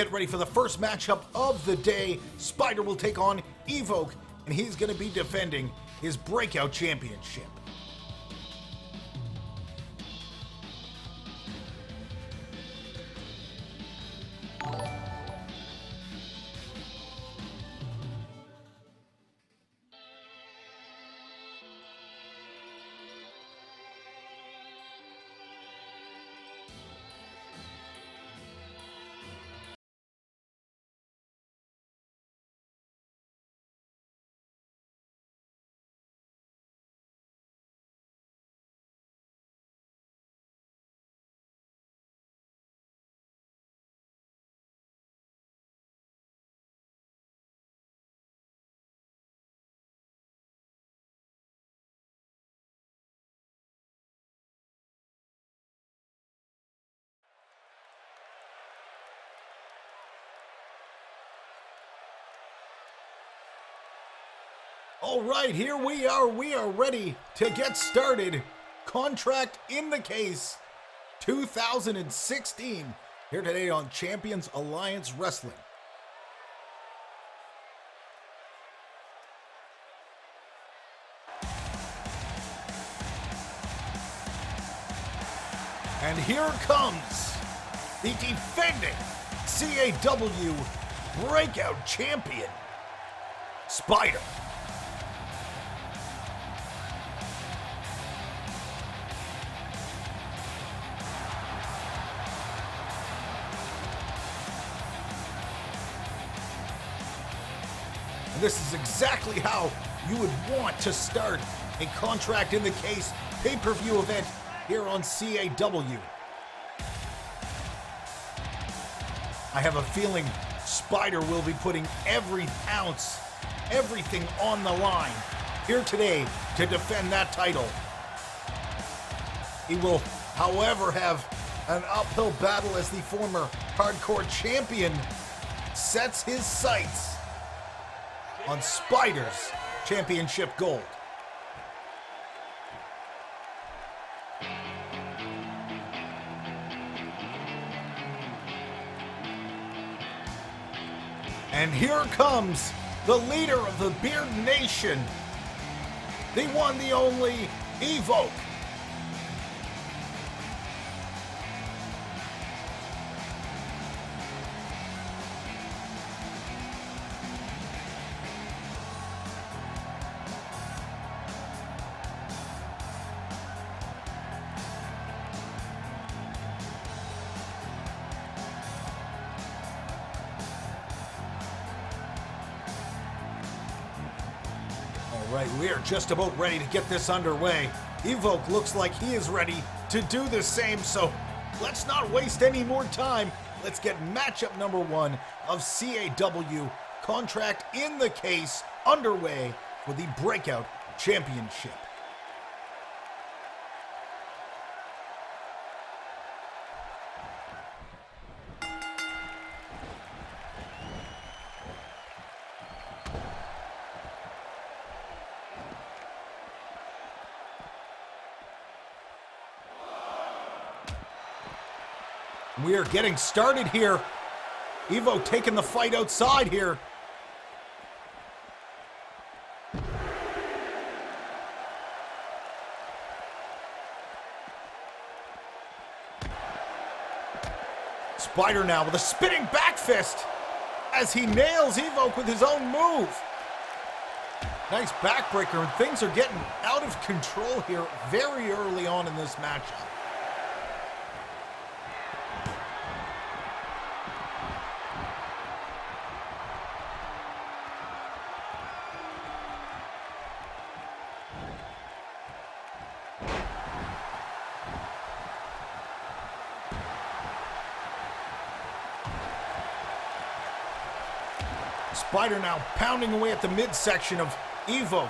Get ready for the first matchup of the day. Spider will take on Evoke, and he's going to be defending his Breakout Championship. All right, here we are. We are ready to get started. Contract in the Case 2016. Here today on Champions Alliance Wrestling. And here comes the defending CAW Breakout Champion, Spider. This is exactly how you would want to start a Contract in the Case pay-per-view event here on CAW. I have a feeling Spider will be putting every ounce, everything on the line here today to defend that title. He will, however, have an uphill battle as the former hardcore champion sets his sights on Spider's championship gold. And here comes the leader of the Beard Nation, the one, the only, Evoke. All right, we are just about ready to get this underway. Evoke looks like he is ready to do the same, so let's not waste any more time. Let's get matchup number one of CAW Contract in the Case underway for the Breakout Championship. We are getting started here. Evo taking the fight outside here. Spider now with a spinning back fist as he nails Evoke with his own move. Nice backbreaker, and things are getting out of control here very early on in this matchup. Spider now pounding away at the midsection of Evoke.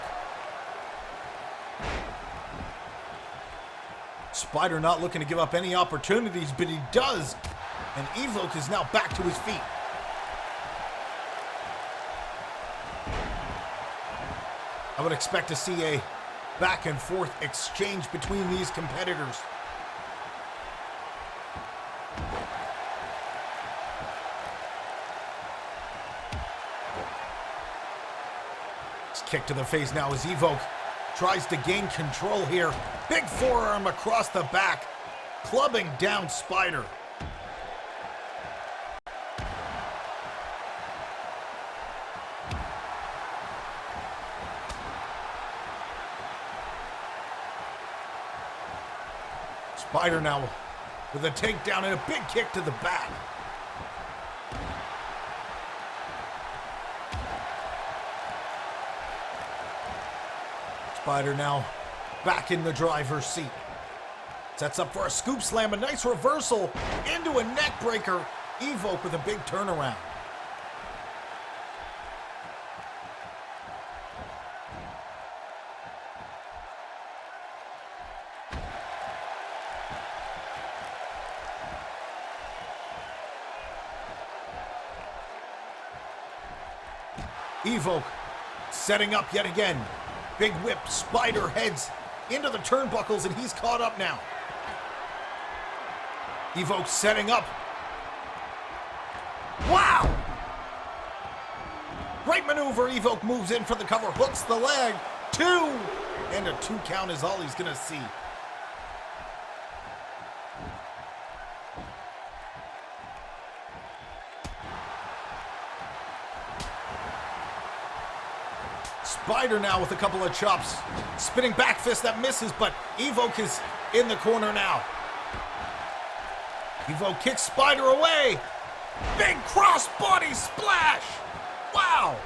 Spider not looking to give up any opportunities, but he does. And Evoke is now back to his feet. I would expect to see a back and forth exchange between these competitors. kick to the face now as Evoke tries to gain control here. Big forearm across the back, clubbing down Spider. Spider now with a takedown and a big kick to the back. Spider now back in the driver's seat. Sets up for a scoop slam, a nice reversal into a neck breaker. Evoke with a big turnaround. Evoke setting up yet again. Big whip, Spider heads into the turnbuckles, and he's caught up now. Evoke setting up. Wow! Great maneuver. Evoke moves in for the cover, hooks the leg. 2! And a 2 count is all he's gonna see. Spider now with a couple of chops. Spinning back fist that misses, but Evoke is in the corner now. Evoke kicks Spider away. Big cross-body splash. Wow.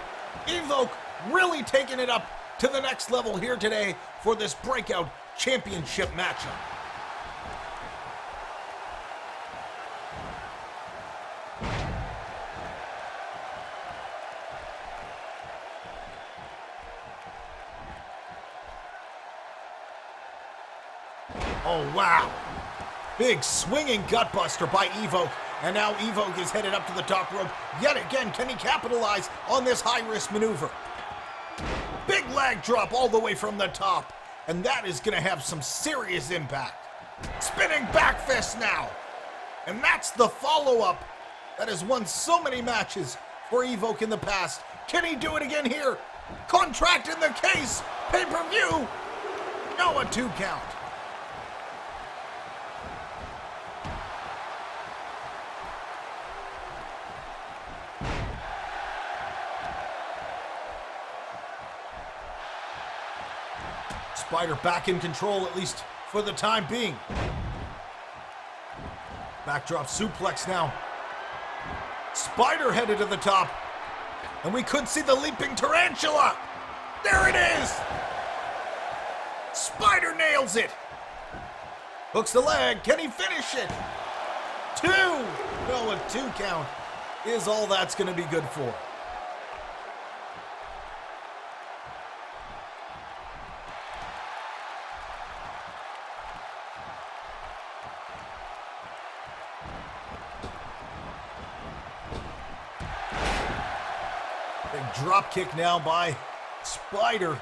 Evoke really taking it up to the next level here today for this breakout championship matchup. Oh, wow. Big swinging gutbuster by Evoke. And now Evoke is headed up to the top rope. Yet again, can he capitalize on this high-risk maneuver? Big leg drop all the way from the top. And that is going to have some serious impact. Spinning back fist now. And that's the follow-up that has won so many matches for Evoke in the past. Can he do it again here? Contract in the case. Pay-per-view. No, a 2 count. Spider back in control, at least for the time being. Backdrop suplex now. Spider headed to the top. And we could see the leaping tarantula. There it is. Spider nails it. Hooks the leg. Can he finish it? 2. No, a 2 count is all that's going to be good for. Big drop kick now by Spider.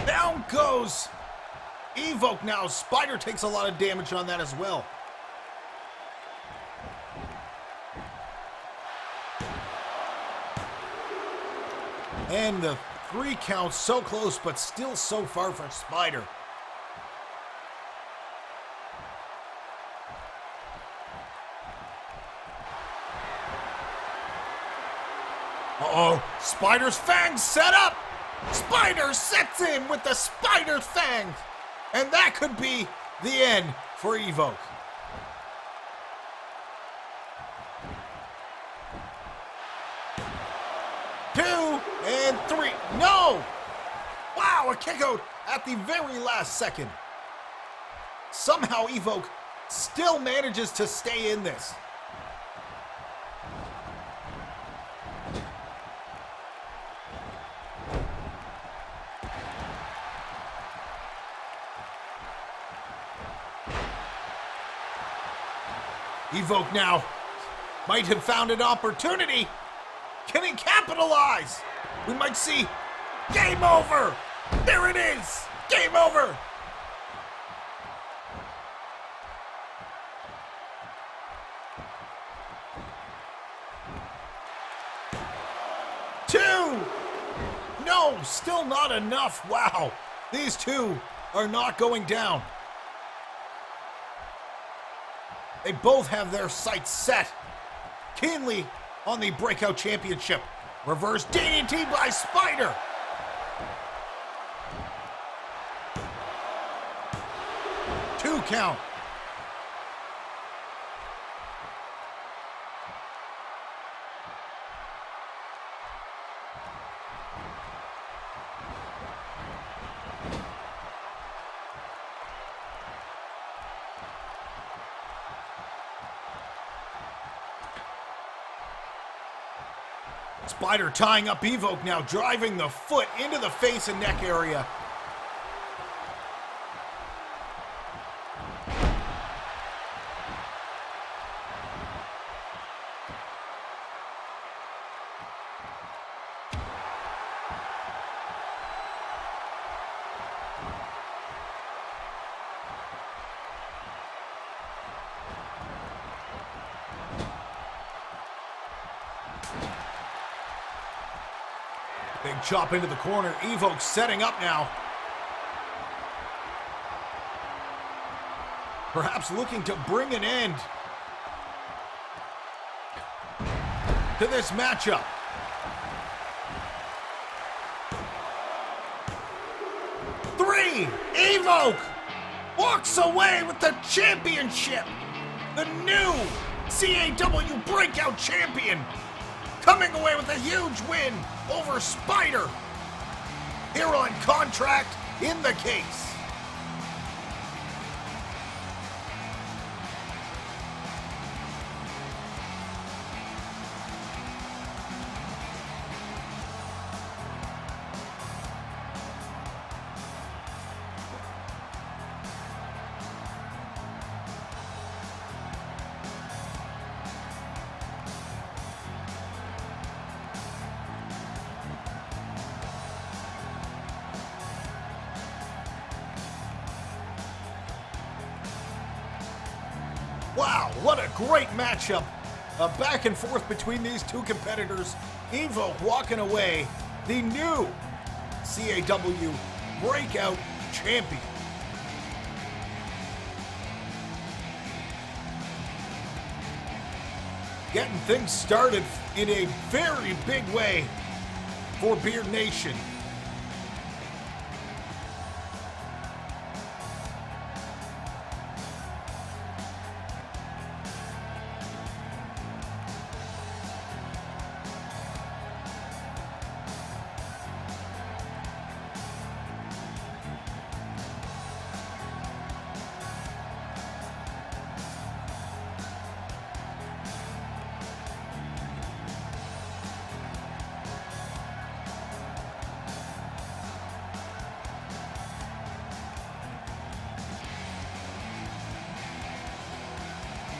Down goes Evoke now. Spider takes a lot of damage on that as well. And the 3 count, so close, but still so far for Spider. Uh-oh, Spider's fangs set up! Spider sets in with the Spider's fangs! And that could be the end for Evoke. And 3. No! Wow, a kick out at the very last second. Somehow Evoke still manages to stay in this. Evoke now might have found an opportunity. Can he capitalize? We might see game over. There it is. Game over. Two. No, still not enough. Wow. These two are not going down. They both have their sights set keenly on the Breakout Championship. Reverse DDT by Spider. Two count. Spider tying up Evoke now, driving the foot into the face and neck area. Big chop into the corner. Evoke setting up now. Perhaps looking to bring an end to this matchup. Three. Evoke walks away with the championship. The new CAW Breakout Champion, coming away with a huge win over Spider here on Contract in the Case. Wow, what a great matchup. A back and forth between these two competitors. Evoke walking away the new CAW Breakout Champion. Getting things started in a very big way for Beard Nation.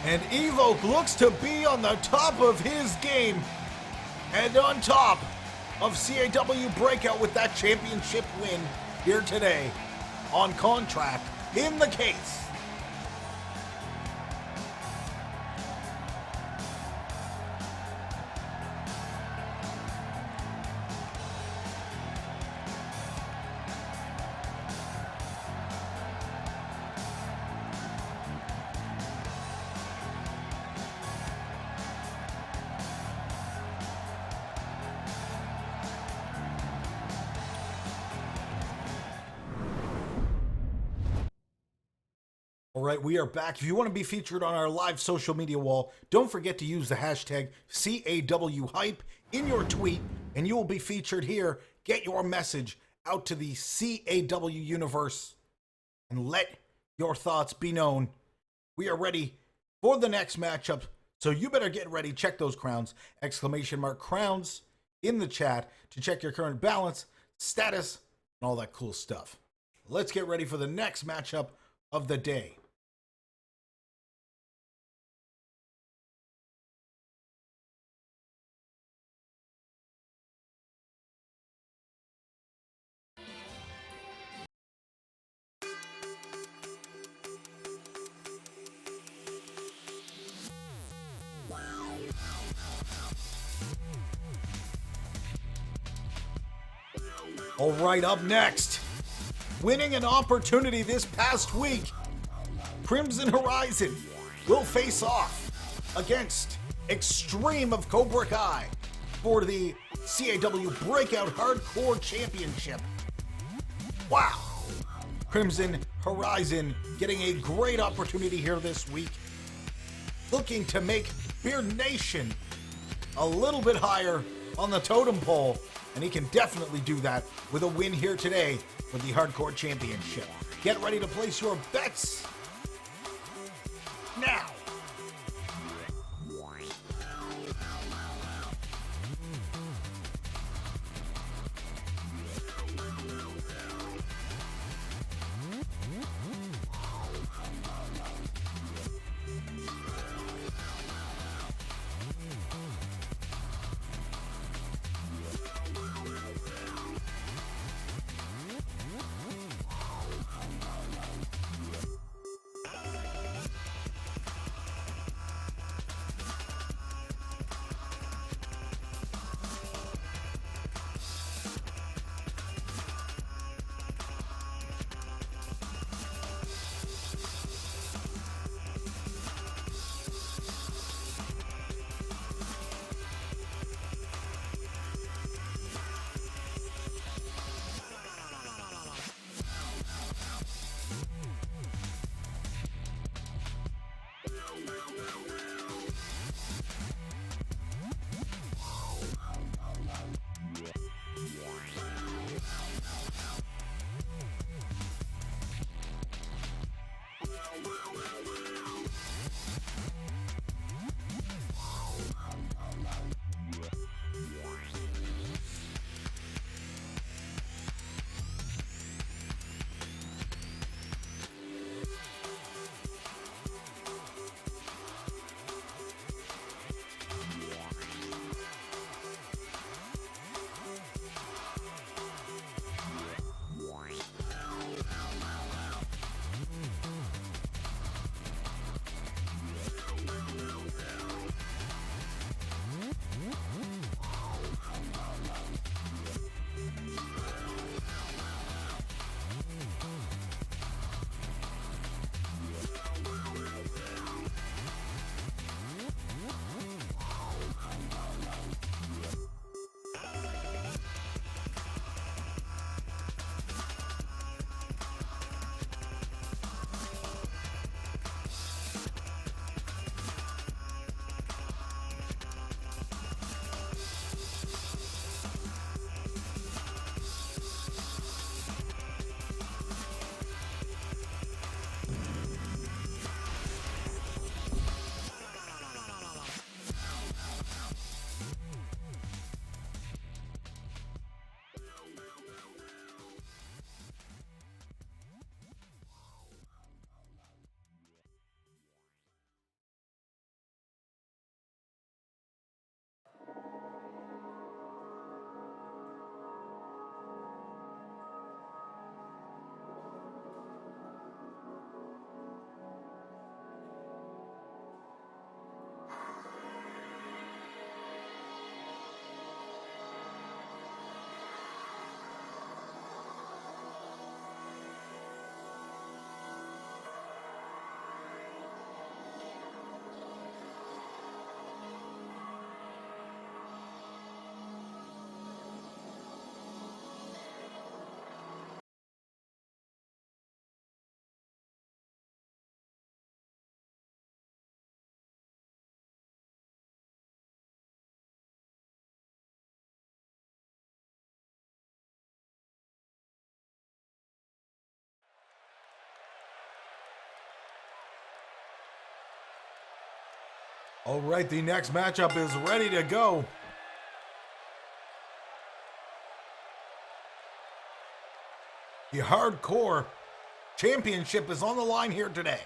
And Evoke looks to be on the top of his game and on top of CAW Breakout with that championship win here today on Contract in the Case. All right, we are back. If you want to be featured on our live social media wall, don't forget to use the hashtag CAWHype in your tweet, and you will be featured here. Get your message out to the CAW universe and let your thoughts be known. We are ready for the next matchup, so you better get ready. Check those crowns, !crowns in the chat to check your current balance, status, and all that cool stuff. Let's get ready for the next matchup of the day. All right, up next, winning an opportunity this past week, Crimson Horizon will face off against Extreme of Cobra Kai for the CAW Breakout Hardcore Championship. Wow! Crimson Horizon getting a great opportunity here this week, looking to make Beard Nation a little bit higher on the totem pole, and he can definitely do that with a win here today for the Hardcore Championship. Get ready to place your bets now. All right, the next matchup is ready to go. The Hardcore Championship is on the line here today.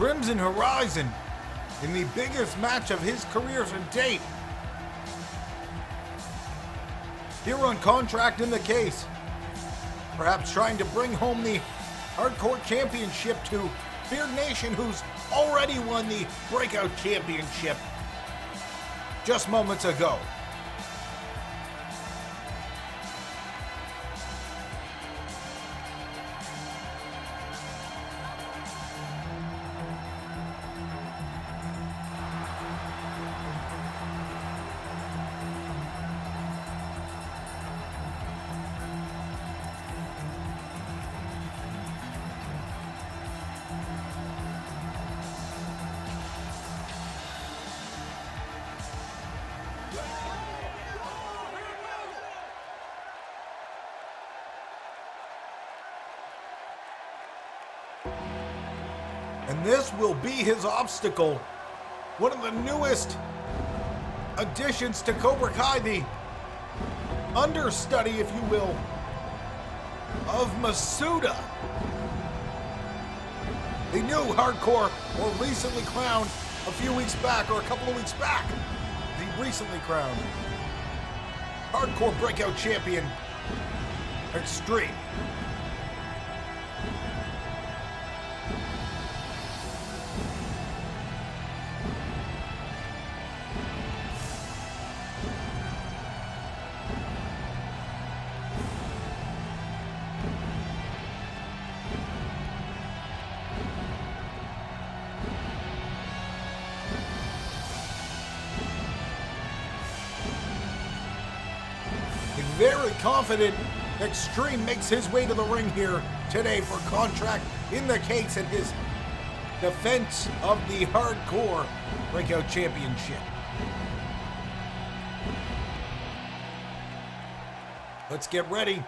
Crimson Horizon in the biggest match of his career to date. Here on contract in the case, perhaps trying to bring home the Hardcore Championship to Beard Nation, who's already won the Breakout Championship just moments ago. And this will be his obstacle. One of the newest additions to Cobra Kai, the understudy, if you will, of Masuda. The new hardcore, or recently crowned a few weeks back, or a couple of weeks back, the recently crowned Hardcore Breakout Champion, Extreme. Very confident Extreme makes his way to the ring here today for contract in the case and his defense of the Hardcore Breakout Championship. Let's get ready.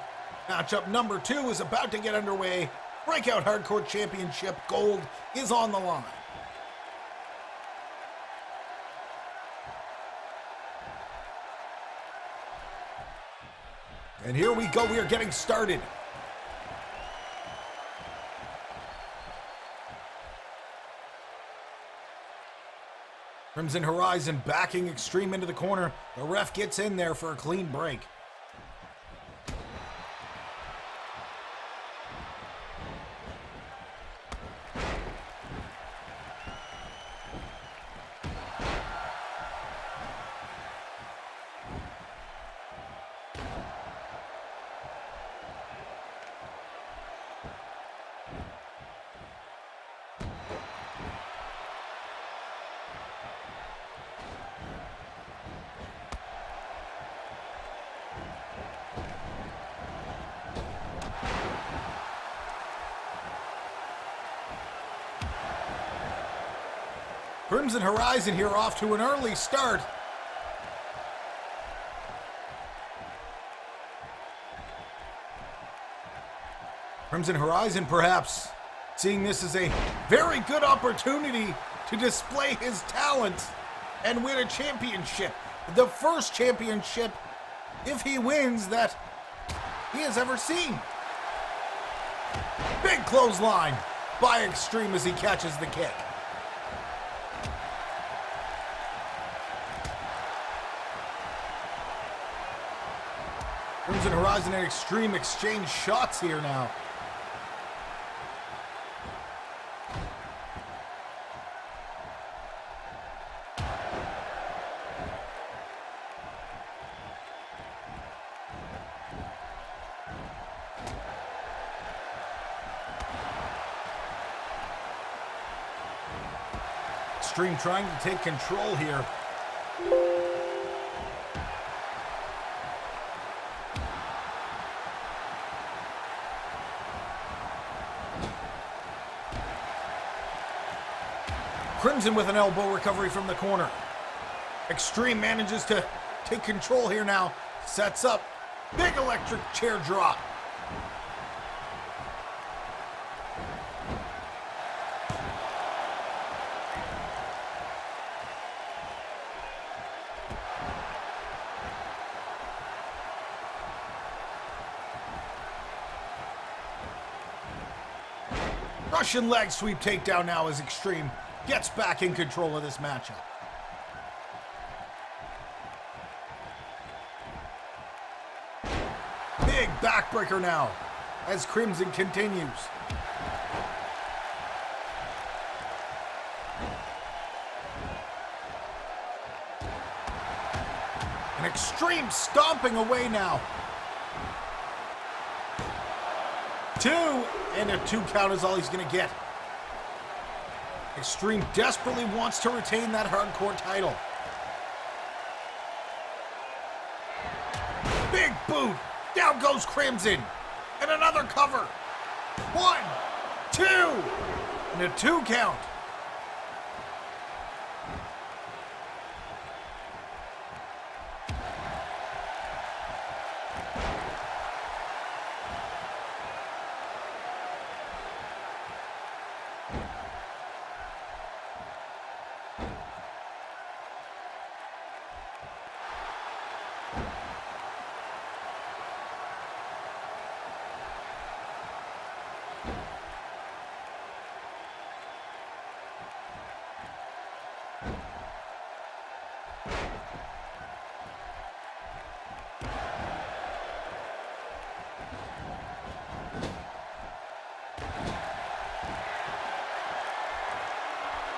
Matchup number 2 is about to get underway. Breakout Hardcore Championship Gold is on the line. And here we go, we are getting started. Crimson Horizon backing Extreme into the corner. The ref gets in there for a clean break. Crimson Horizon here off to an early start. Crimson Horizon perhaps seeing this as a very good opportunity to display his talent and win a championship. The first championship, if he wins, that he has ever seen. Big clothesline by Extreme as he catches the kick. Crimson Horizon and Extreme exchange shots here now. Extreme trying to take control here. Crimson with an elbow recovery from the corner. Extreme manages to take control here now. Sets up. Big electric chair drop. Russian leg sweep takedown now as Extreme gets back in control of this matchup. Big backbreaker now as Crimson continues. An Extreme stomping away now. 2, and a 2 count is all he's going to get. Extreme desperately wants to retain that hardcore title. Big boot. Down goes Crimson. And another cover. 1, 2, and a 2 count.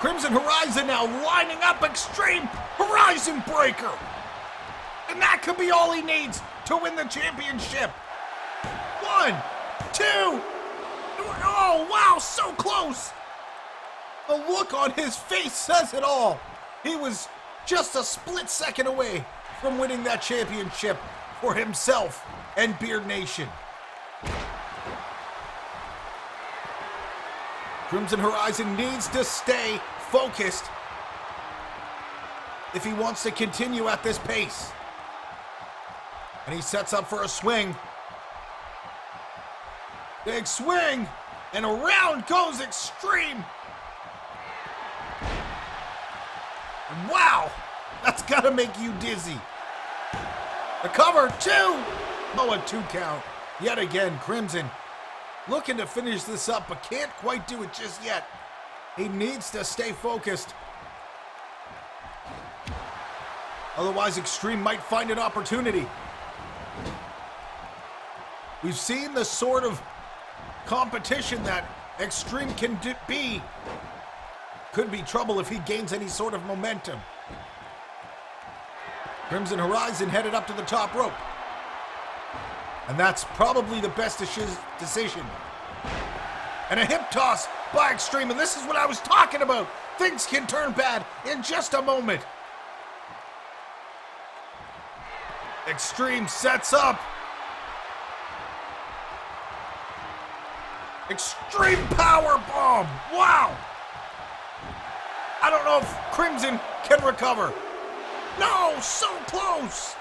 Crimson Horizon now lining up Extreme Horizon Breaker. And that could be all he needs to win the championship. 1, 2. Oh, wow, so close. The look on his face says it all. He was just a split second away from winning that championship for himself and Beard Nation. Crimson Horizon needs to stay focused if he wants to continue at this pace. And he sets up for a swing. Big swing, and around goes Extreme. And wow, that's gotta make you dizzy. The cover, 2. Oh, a 2 count. Yet again, Crimson looking to finish this up, but can't quite do it just yet. He needs to stay focused. Otherwise, Extreme might find an opportunity. We've seen the sort of competition that Extreme can be. Could be trouble if he gains any sort of momentum. Crimson Horizon headed up to the top rope. And that's probably the best decision. And a hip toss by Extreme, and this is what I was talking about. Things can turn bad in just a moment. Extreme sets up. Extreme power bomb. Wow. I don't know if Crimson can recover. No, so close.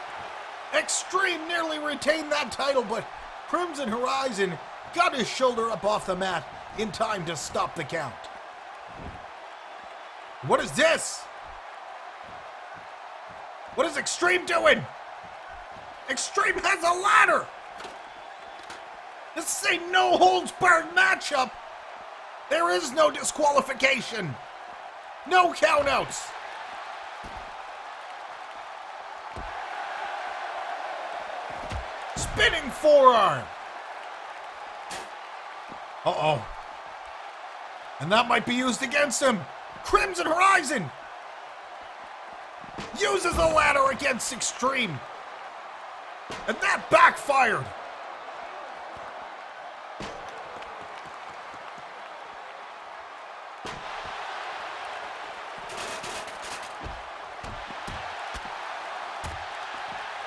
Extreme nearly retained that title, but Crimson Horizon got his shoulder up off the mat in time to stop the count. What is this? What is Extreme doing? Extreme has a ladder. This is a no-holds-barred matchup. There is no disqualification. No countouts. Spinning forearm. Uh-oh. And that might be used against him. Crimson Horizon uses the ladder against Extreme. And that backfired.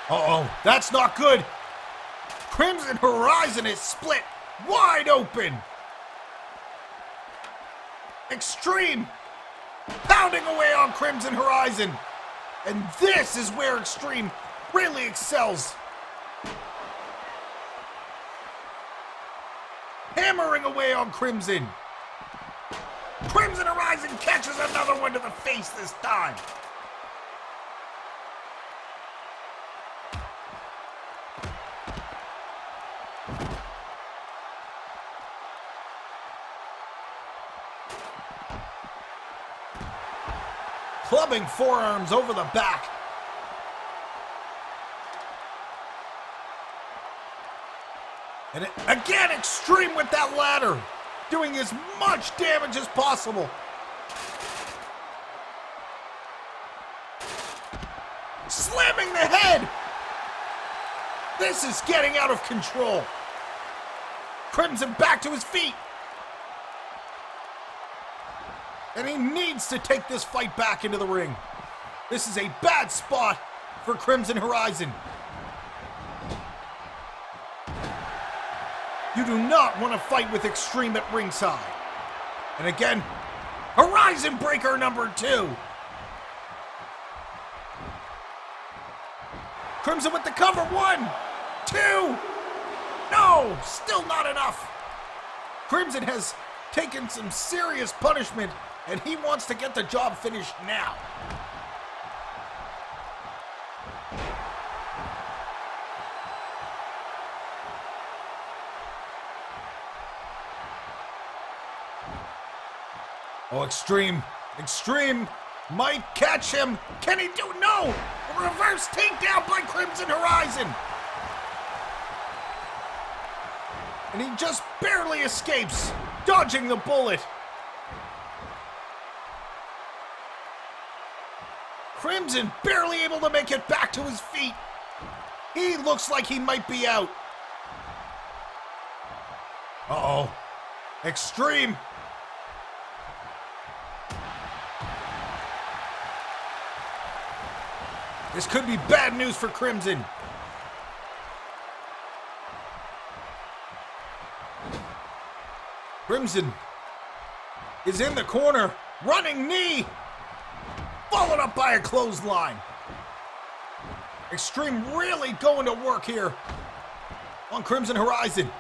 Uh-oh, that's not good. Crimson Horizon is split wide open. Extreme pounding away on Crimson Horizon. And this is where Extreme really excels. Hammering away on Crimson. Crimson Horizon catches another one to the face this time. clubbing forearms over the back. And again, Extreme with that ladder, doing as much damage as possible. Slamming the head. This is getting out of control. Crimson back to his feet. And he needs to take this fight back into the ring. This is a bad spot for Crimson Horizon. You do not want to fight with Extreme at ringside. And again, Horizon Breaker number 2. Crimson with the cover. 1, 2. No, still not enough. Crimson has taken some serious punishment, and he wants to get the job finished now. Oh, Extreme might catch him. Can he do? No! A reverse takedown by Crimson Horizon. And he just barely escapes, dodging the bullet. Crimson barely able to make it back to his feet. He looks like he might be out. Uh-oh. Extreme. This could be bad news for Crimson. Crimson is in the corner, running knee, followed up by a clothesline. Extreme really going to work here on Crimson Horizon.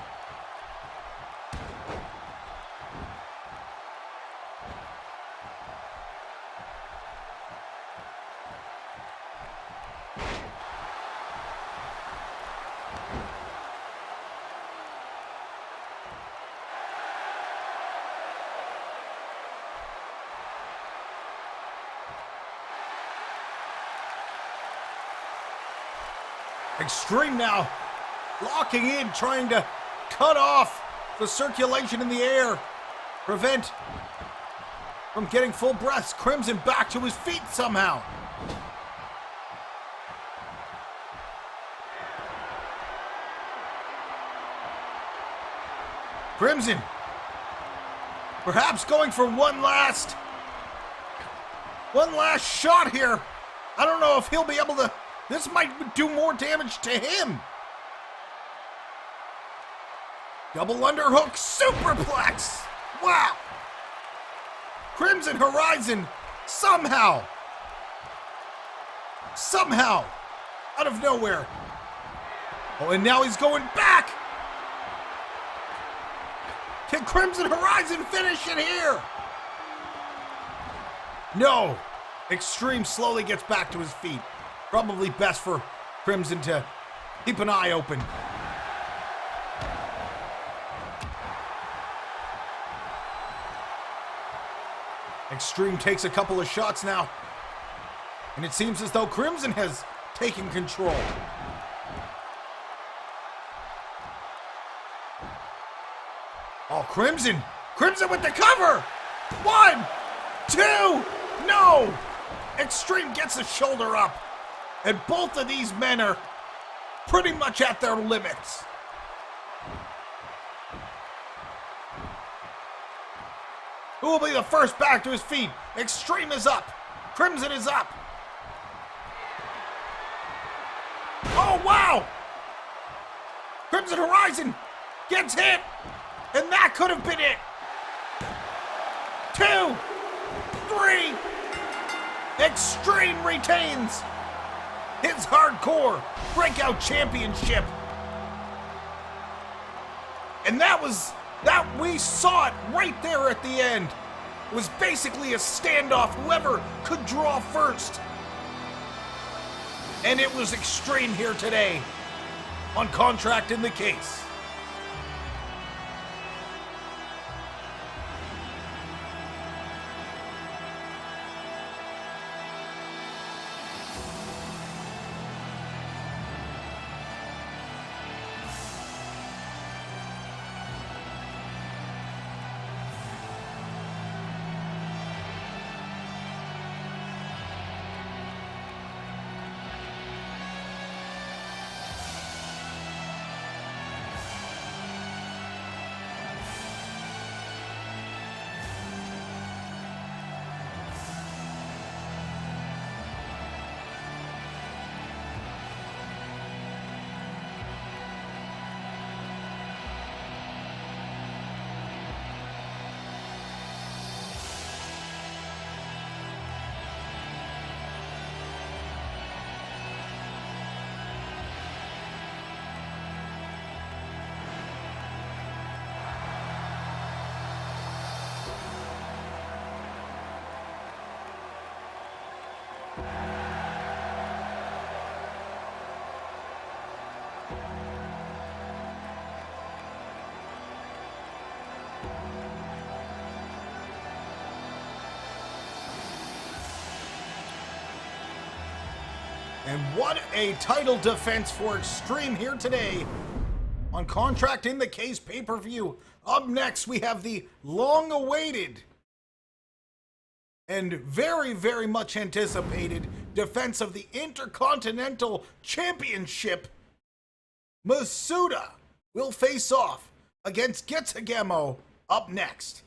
Extreme now locking in, trying to cut off the circulation in the air, prevent from getting full breaths. Crimson back to his feet somehow. Crimson perhaps going for one last shot here. I don't know if he'll be able to. This might do more damage to him. Double underhook superplex. Wow. Crimson Horizon somehow, out of nowhere. Oh, and now he's going back. Can Crimson Horizon finish it here? No. Extreme slowly gets back to his feet. Probably best for Crimson to keep an eye open. Extreme takes a couple of shots now. And it seems as though Crimson has taken control. Oh, Crimson with the cover. 1, 2, no. Extreme gets his shoulder up. And both of these men are pretty much at their limits. Who will be the first back to his feet? Extreme is up. Crimson is up. Oh, wow! Crimson Horizon gets hit. And that could have been it. 2, 3. Extreme retains his Hardcore Breakout Championship. And that we saw it right there at the end. It was basically a standoff, whoever could draw first. And it was Extreme here today on Contract in the Case. And what a title defense for Extreme here today on Contract in the Case pay-per-view. Up next, we have the long-awaited and very, very much anticipated defense of the Intercontinental Championship. Masuda will face off against Getsugemo up next.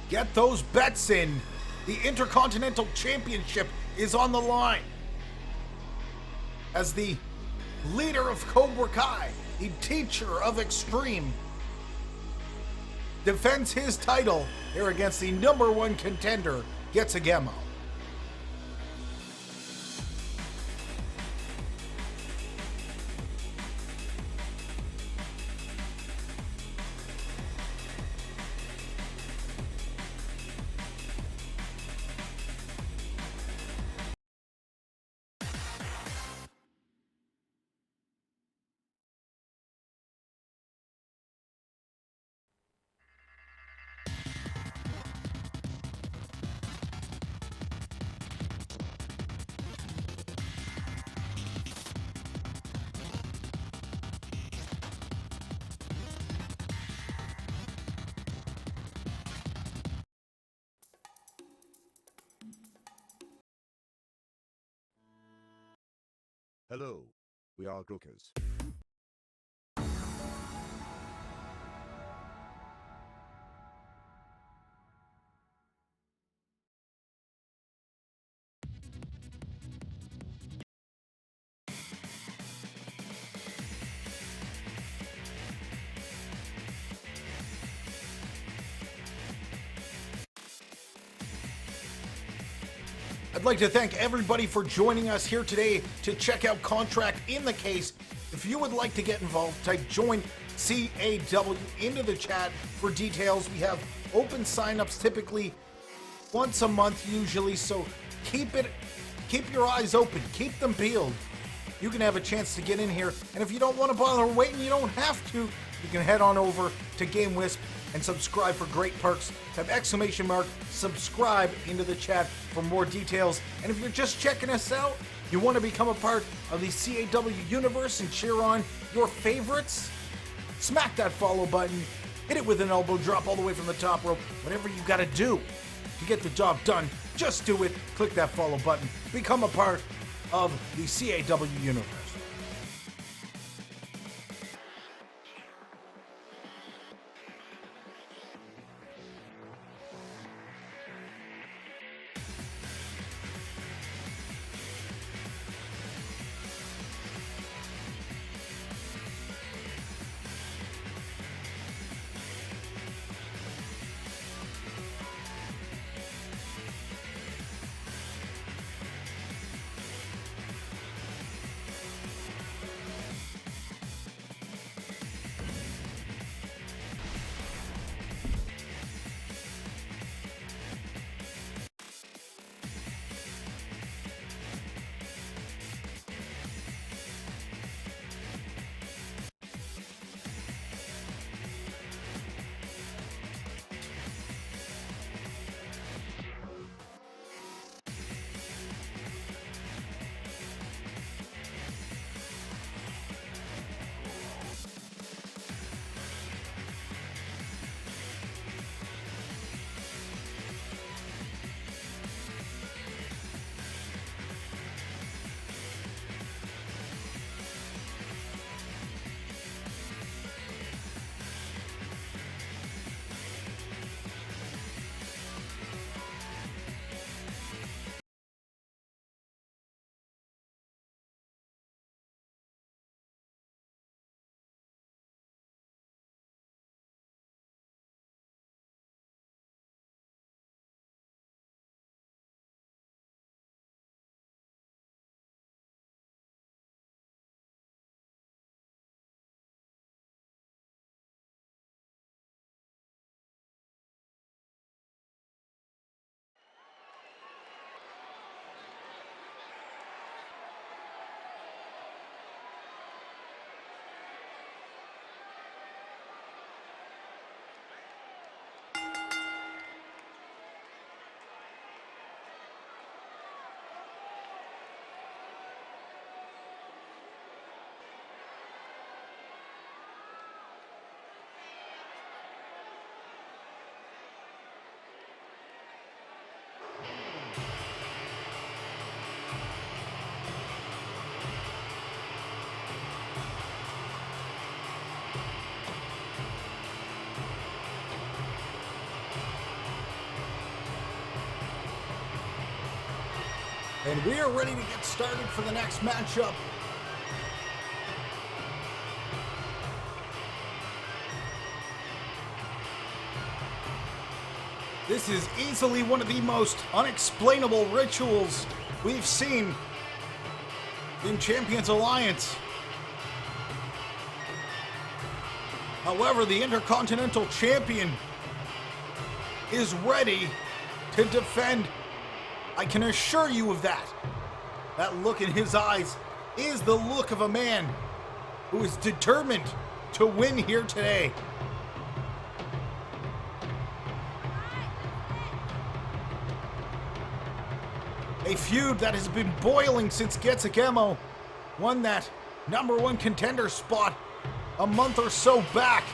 Get those bets in. The Intercontinental Championship is on the line. As the leader of Cobra Kai, the teacher of Extreme, defends his title here against the #1 contender, Getsugemo. Hello, we are Grookers. I'd like to thank everybody for joining us here today to check out Contract in the Case. If you would like to get involved, type join CAW into the chat for details. We have open signups typically once a month usually, so keep your eyes open, keep them peeled. You can have a chance to get in here, and if you don't want to bother waiting, you don't have to. You can head on over to GameWisp and subscribe for great perks. Type !subscribe into the chat for more details. And if you're just checking us out, you want to become a part of the CAW universe and cheer on your favorites, smack that follow button, hit it with an elbow drop all the way from the top rope. Whatever you got to do to get the job done, just do it. Click that follow button. Become a part of the CAW universe. And we are ready to get started for the next matchup. This is easily one of the most unexplainable rituals we've seen in Champions Alliance. However, the Intercontinental Champion is ready to defend. I can assure you of that. That look in his eyes is the look of a man who is determined to win here today. A feud that has been boiling since Getsugemo won that #1 contender spot a month or so back.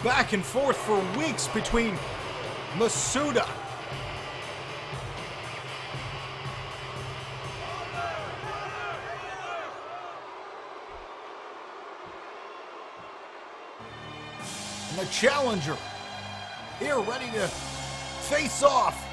Back and forth for weeks between Masuda and the challenger here ready to face off.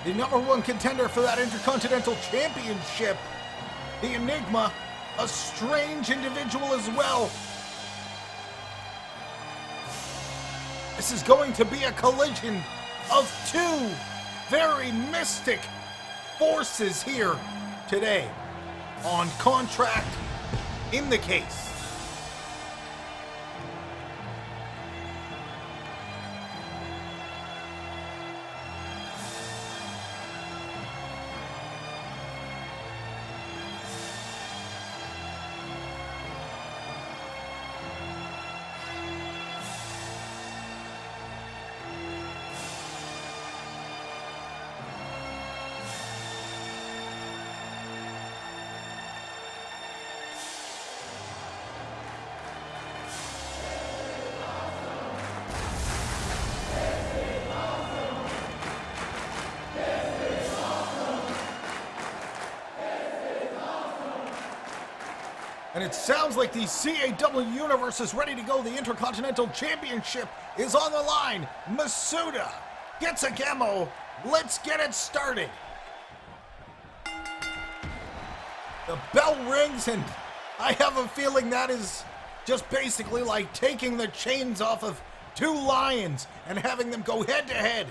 The #1 contender for that Intercontinental Championship, the Enigma, a strange individual as well. This is going to be a collision of two very mystic forces here today on Contract in the Case. And it sounds like the CAW universe is ready to go. The Intercontinental Championship is on the line. Masuda Getsugemo. Let's get it started. The bell rings, and I have a feeling that is just basically like taking the chains off of two lions and having them go head to head.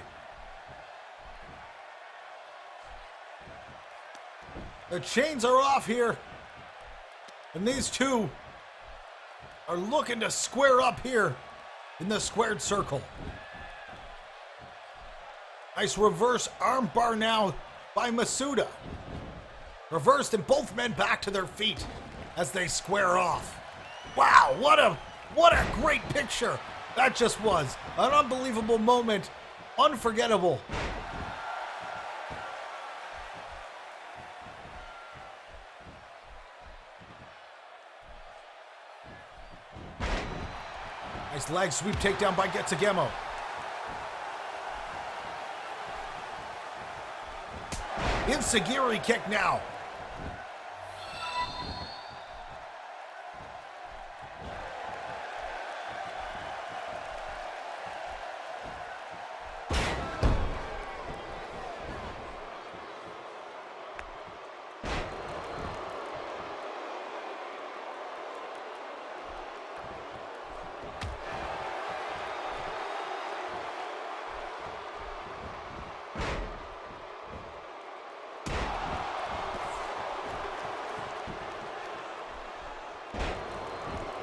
The chains are off here. And these two are looking to square up here in the squared circle. Nice reverse armbar now by Masuda. Reversed and both men back to their feet as they square off. Wow, what a great picture that just was. An unbelievable moment, unforgettable. Nice leg sweep takedown by Getsugemo. Enziguri kick now.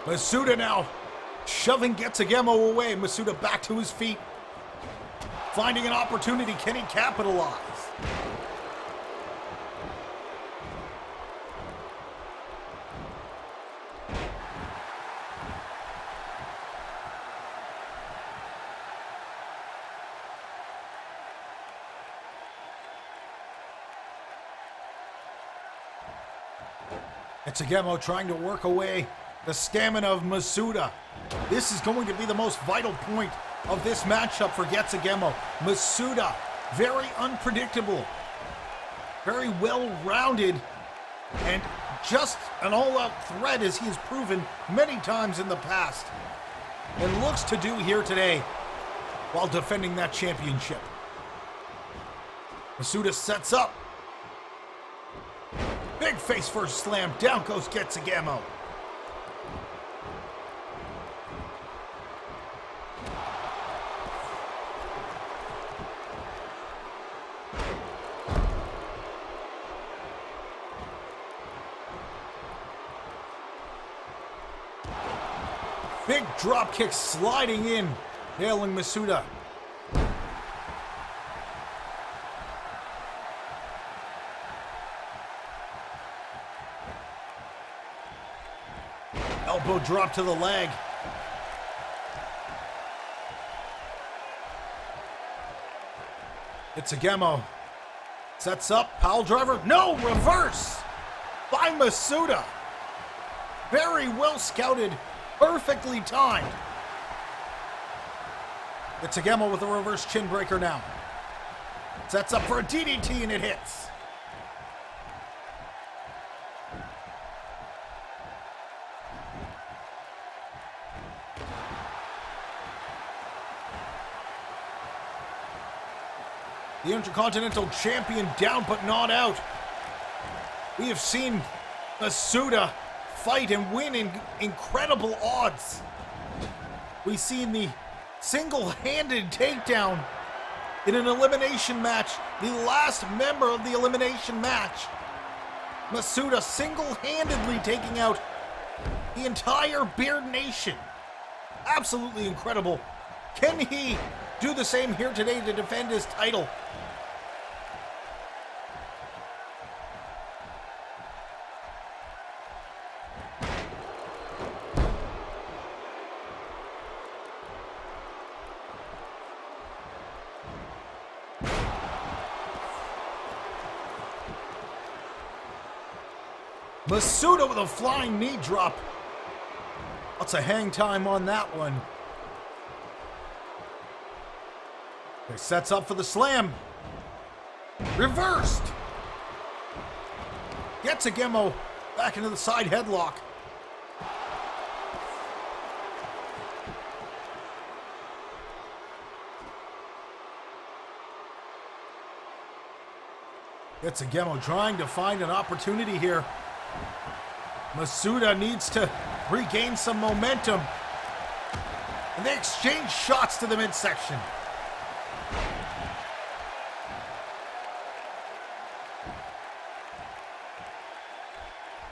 Masuda now shoving Getsugemo away. Masuda back to his feet. Finding an opportunity. Can he capitalize? Getsugemo trying to work away the stamina of Masuda. This is going to be the most vital point of this matchup for Getsugemo. Masuda, very unpredictable, very well-rounded, and just an all-out threat as he has proven many times in the past, and looks to do here today while defending that championship. Masuda sets up. Big face first slam. Down goes Getsugemo. Big drop kick sliding in, nailing Masuda. Elbow drop to the leg. Getsugemo sets up, pile driver. No, reverse by Masuda. Very well scouted, perfectly timed. Getsugemo with a reverse chin breaker now. Sets up for a DDT and it hits. The Intercontinental Champion down but not out. We have seen Masuda fight and win in incredible odds. We've seen the single-handed takedown in an elimination match, the last member of the elimination match. Masuda single-handedly taking out the entire Beard Nation. Absolutely incredible. Can he do the same here today to defend his title? Masuda with a flying knee drop. Lots of hang time on that one. He sets up for the slam. Reversed. Getsugemo back into the side headlock. Getsugemo trying to find an opportunity here. Masuda needs to regain some momentum. And they exchange shots to the midsection.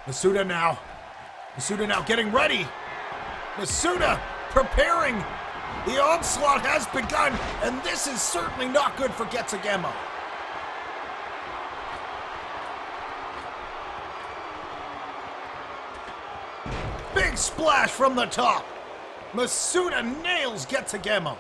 Masuda now getting ready. Masuda preparing. The onslaught has begun, and this is certainly not good for Getsugemo. Big splash from the top. Masuda nails Getsugemo.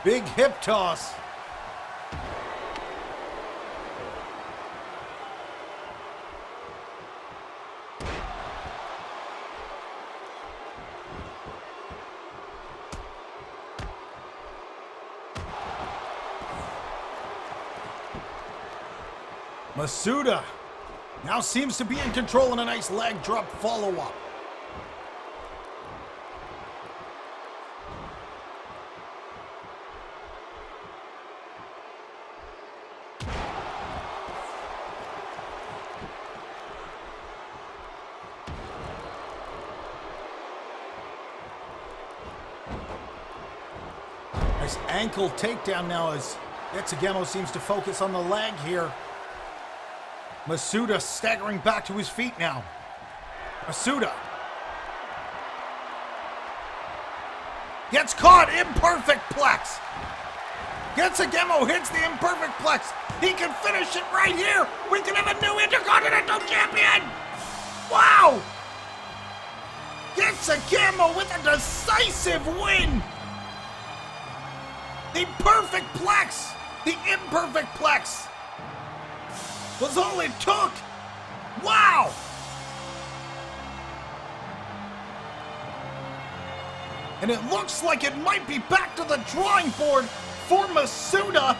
Big hip toss. Masuda now seems to be in control in a nice leg drop follow-up. Nice ankle takedown now as Getsugemo seems to focus on the leg here. Masuda staggering back to his feet now. Masuda Gets caught, imperfect plex. Gets a Gemo, hits the imperfect plex. He can finish it right here. We can have a new Intercontinental Champion. Wow. Gets a Gemo with a decisive win. The perfect plex, the imperfect plex was all it took. Wow. And it looks like it might be back to the drawing board for Masuda.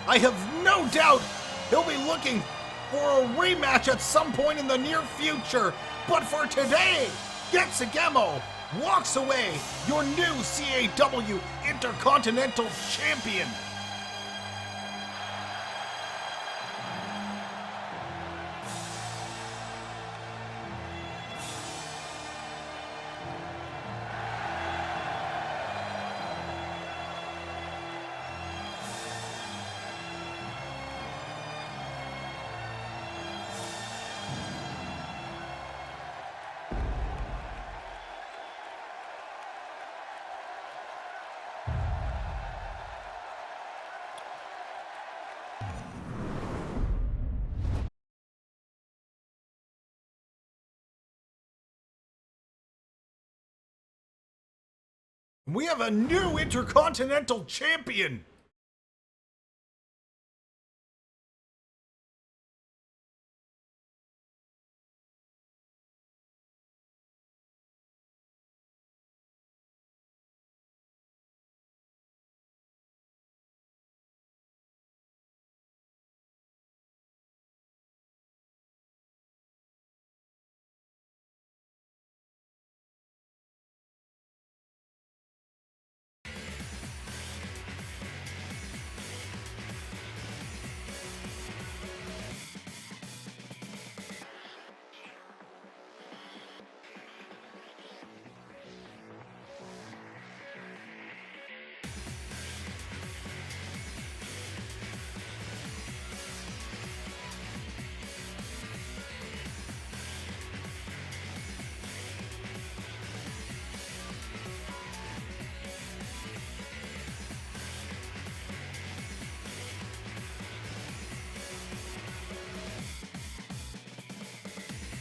I have no doubt he'll be looking for a rematch at some point in the near future. But for today, Getsugemo walks away your new CAW Intercontinental Champion. We have a new Intercontinental Champion!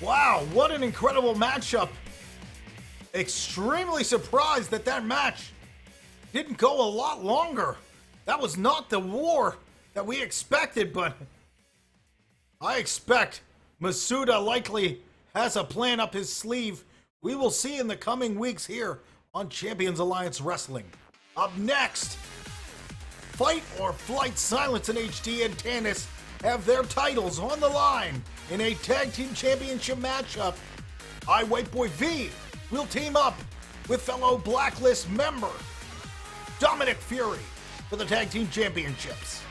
Wow, what an incredible matchup. Extremely surprised that that match didn't go a lot longer. That was not the war that we expected, but I expect Masuda likely has a plan up his sleeve. We will see in the coming weeks here on Champions Alliance Wrestling. Up next, Fight or Flight, Silence in HD and Tannis have their titles on the line in a tag team championship matchup. White Boy V will team up with fellow Blacklist member Dominic Fury for the tag team championships.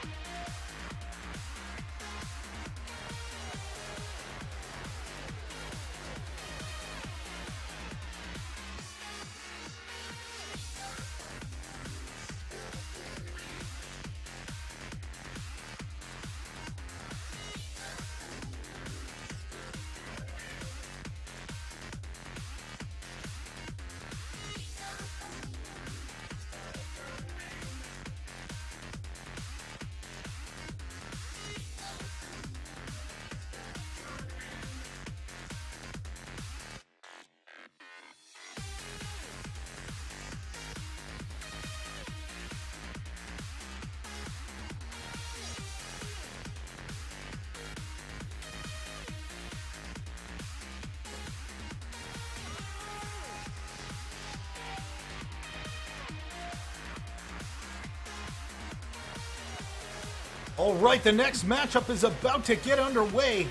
All right, the next matchup is about to get underway.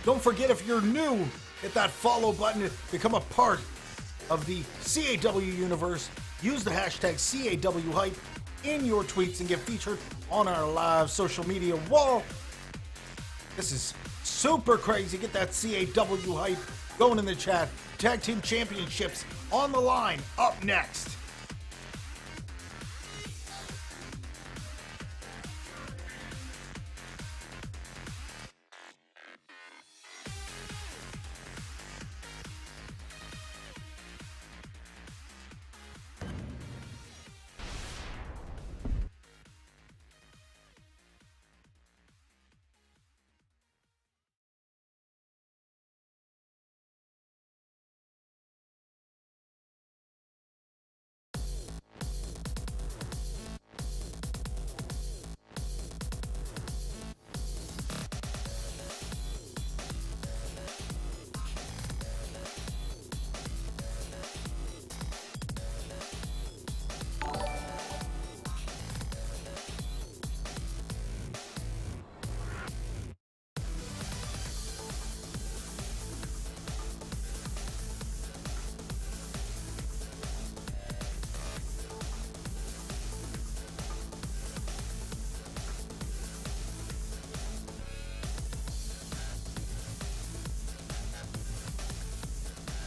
Don't forget, if you're new, hit that follow button to become a part of the CAW universe. Use the hashtag CAWHype in your tweets and get featured on our live social media wall. This is super crazy. Get that CAW hype going in the chat. Tag Team Championships on the line up next.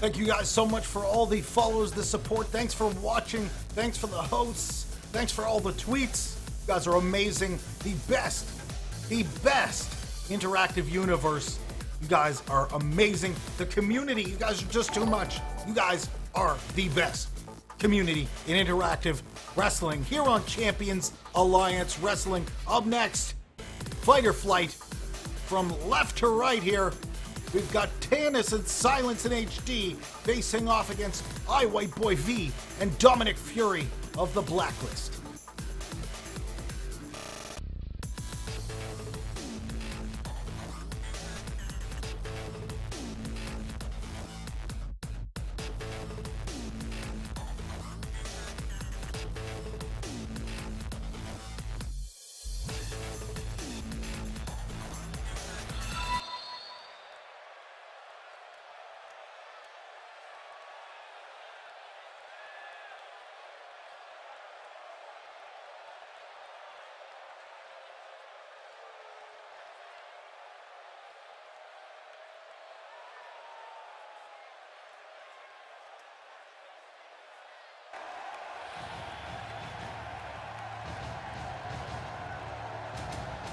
Thank you guys so much for all the follows, the support. Thanks for watching. Thanks for the hosts. Thanks for all the tweets. You guys are amazing. The best interactive universe. You guys are amazing. The community, you guys are just too much. You guys are the best community in interactive wrestling here on Champions Alliance Wrestling. Up next, Fight or Flight. From left to right here, we've got Tannis and Silence in HD facing off against I White Boy V and Dominic Fury of the Blacklist.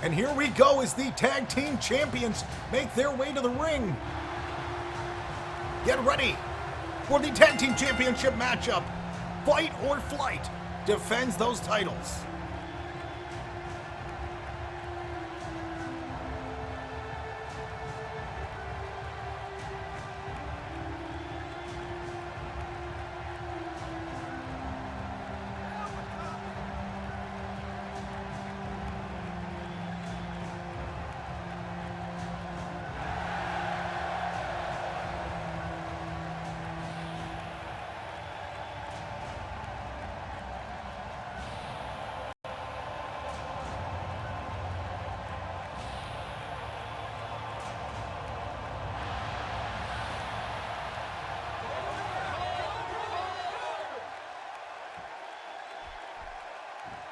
And here we go as the tag team champions make their way to the ring. Get ready for the tag team championship matchup. Fight or Flight defends those titles.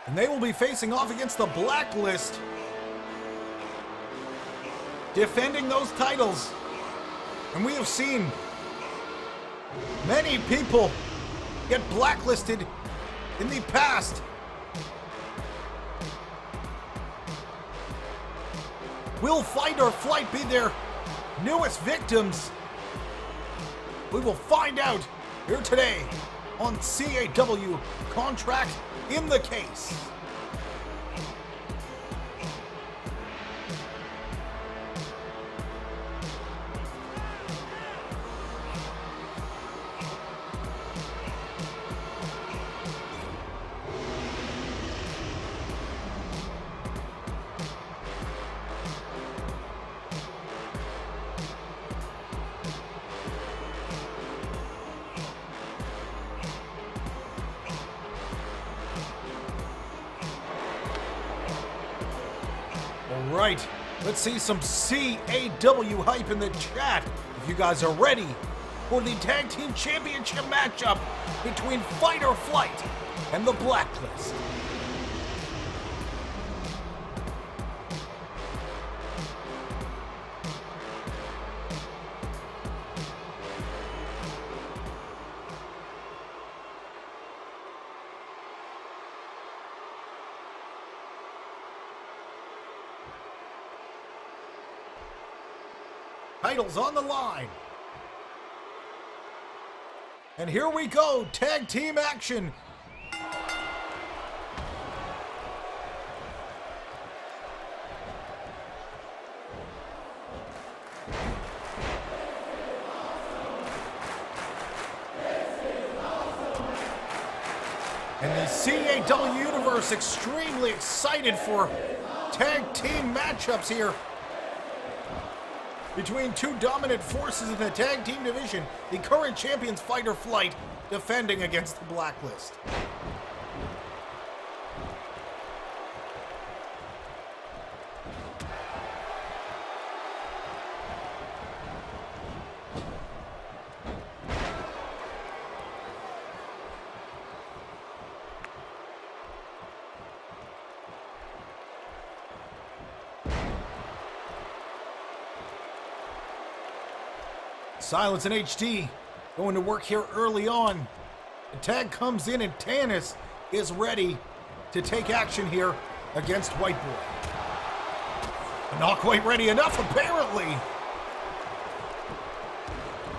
And they will be facing off against the Blacklist, defending those titles. And we have seen many people get blacklisted in the past. Will Fight or Flight be their newest victims? We will find out here today on CAW Contract in the Case. All right, let's see some CAW hype in the chat. If you guys are ready for the Tag Team Championship matchup between Fight or Flight and the Blacklist. Titles on the line. And here we go, tag team action. And the CAW universe extremely excited for tag team matchups here between two dominant forces in the tag team division. The current champions Fight or Flight defending against the Blacklist. Silence in HD going to work here early on. The tag comes in and Tanis is ready to take action here against White Boy. But not quite ready enough, apparently.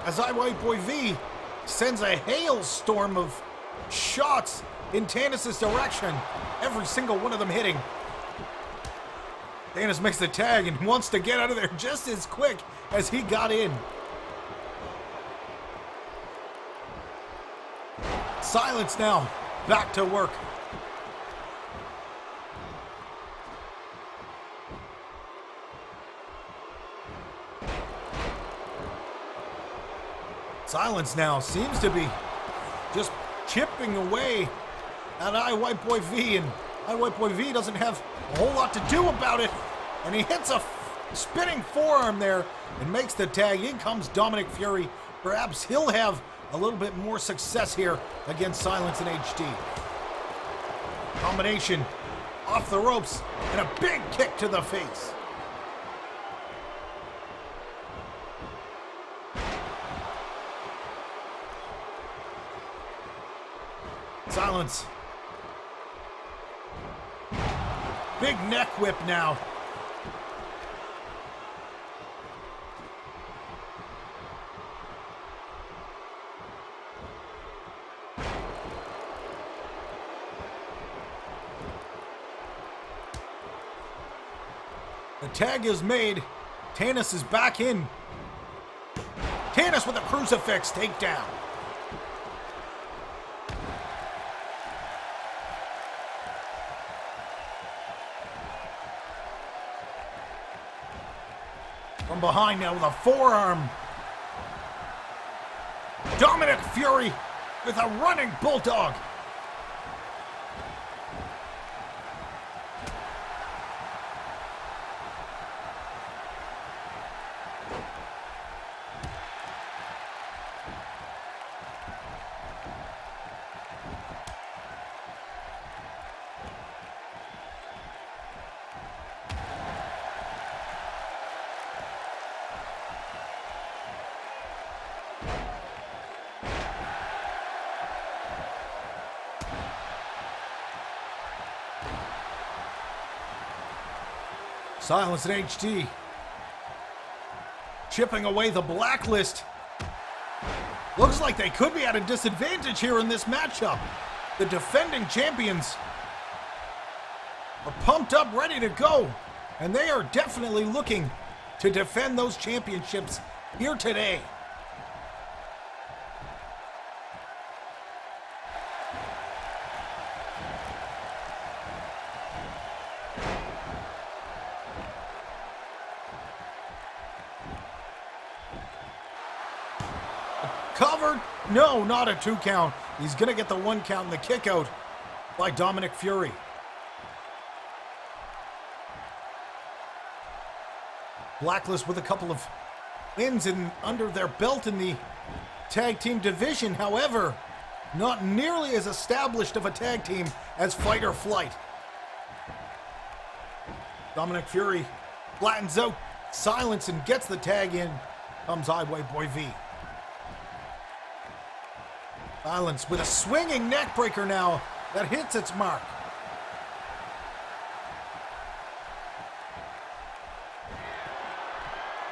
As White Boy V sends a hailstorm of shots in Tanis' direction. Every single one of them hitting. Tanis makes the tag and wants to get out of there just as quick as he got in. Silence now, back to work. Silence now seems to be just chipping away at White Boy V, and White Boy V doesn't have a whole lot to do about it, and he hits a spinning forearm there and makes the tag. In comes Dominic Fury. Perhaps he'll have a little bit more success here against Silence in HD. Combination off the ropes and a big kick to the face. Silence. Big neck whip now. The tag is made. Tanis is back in. Tanis with a crucifix takedown. From behind now with a forearm. Dominic Fury with a running bulldog. Silence in HD. Chipping away the blacklist. Looks like they could be at a disadvantage here in this matchup. The defending champions are pumped up, ready to go. And they are definitely looking to defend those championships here today. Covered? No, not a 2 count. He's going to get the 1 count and the kick out by Dominic Fury. Blacklist with a couple of wins under their belt in the tag team division. However, not nearly as established of a tag team as Fight or Flight. Dominic Fury flattens out Silence and gets the tag in. Comes White Boy V. Silence with a swinging neck breaker now that hits its mark.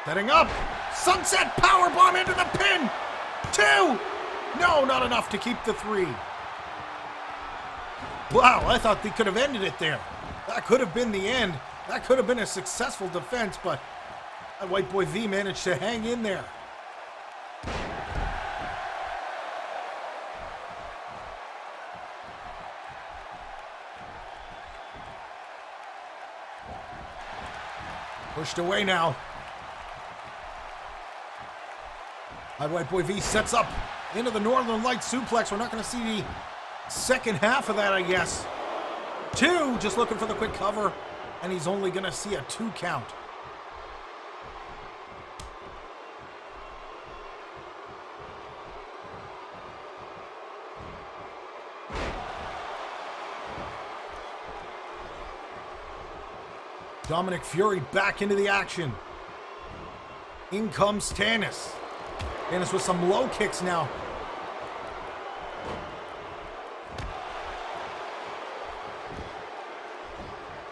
Setting up. Sunset powerbomb into the pin. 2. No, not enough to keep the 3. Wow, I thought they could have ended it there. That could have been the end. That could have been a successful defense, but White Boy V managed to hang in there. Pushed away now. White Boy V sets up into the Northern Light suplex. We're not going to see the second half of that, I guess. 2, just looking for the quick cover, and he's only going to see a 2 count. Dominic Fury back into the action. In comes Tanis. Dennis with some low kicks now.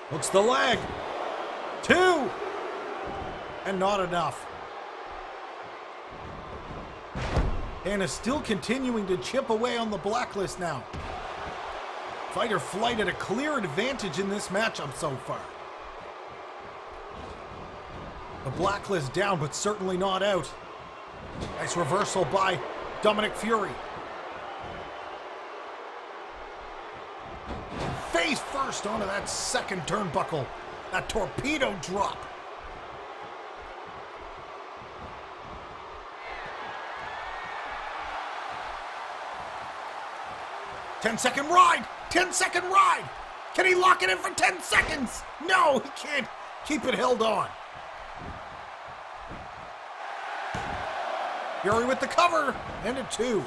Hooks the leg. 2. And not enough. Dennis still continuing to chip away on the blacklist now. Fight or flight at a clear advantage in this matchup so far. The blacklist down, but certainly not out. Nice reversal by Dominic Fury. Face first onto that second turnbuckle. That torpedo drop. Ten-second ride! 10-second ride! Can he lock it in for 10 seconds? No, he can't keep it held on. Fury with the cover, and a 2.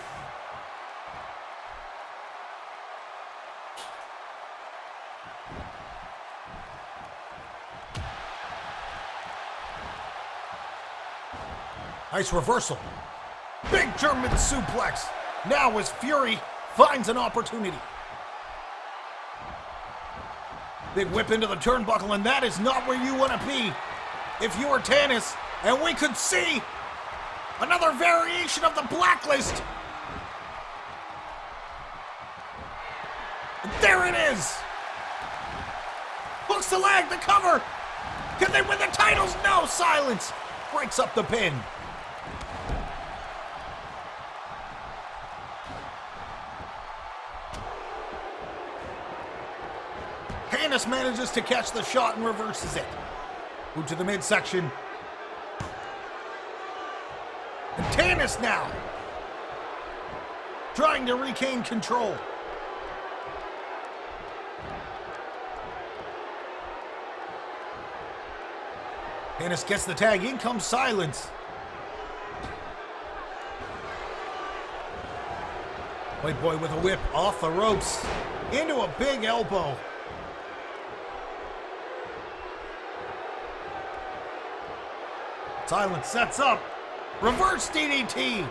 Nice reversal. Big German suplex. Now as Fury finds an opportunity. Big whip into the turnbuckle, and that is not where you want to be if you are Tannis, and we could see another variation of the blacklist. And there it is. Hooks the leg, the cover. Can they win the titles? No, silence. Breaks up the pin. Tannis manages to catch the shot and reverses it. Move to the midsection. And Tannis now trying to regain control. Tannis gets the tag. In comes Silence. White Boy with a whip off the ropes into a big elbow. Silence sets up. Reverse DDT.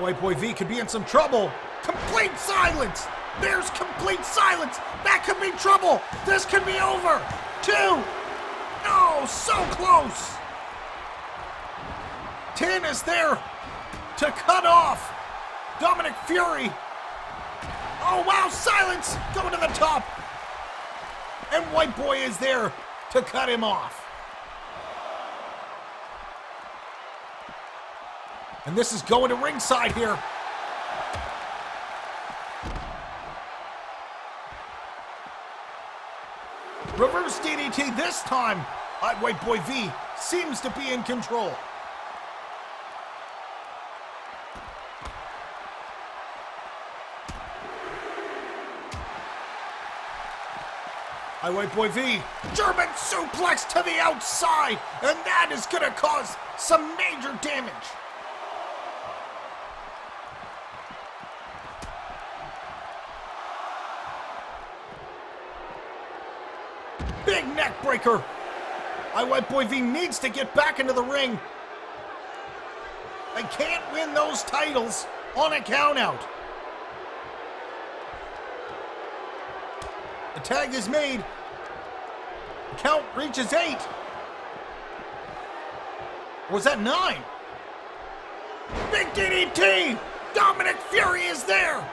White Boy V could be in some trouble. Complete silence. There's complete silence. That could be trouble. This could be over. 2. No, so close. Tannis there to cut off Dominic Fury. Oh, wow, silence. Going to the top. And White Boy is there to cut him off. And this is going to ringside here. Reverse DDT this time. White Boy V seems to be in control. White Boy V, German suplex to the outside, and that is going to cause some major damage. Big neck breaker. White Boy V needs to get back into the ring. They can't win those titles on a count out. The tag is made. The count reaches 8. Or was that 9? Big DDT! Dominic Fury is there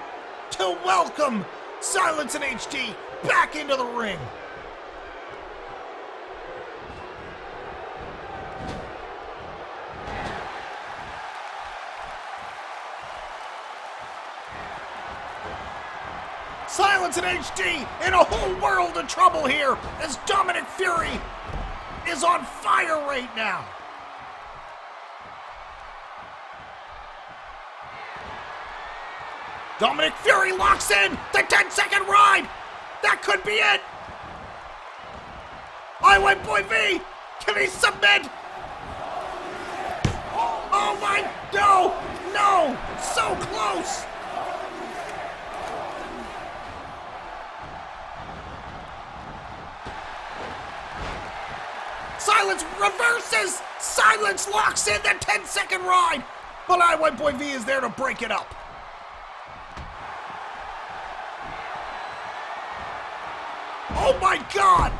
to welcome Silence and HD back into the ring. Silence and HD in a whole world of trouble here as Dominic Fury is on fire right now. Dominic Fury locks in the 10-second ride. That could be it. White Boy V, can he submit? Oh my, no, so close. reverses. Silence locks in the 10-second ride. But White Boy V is there to break it up. Oh my God!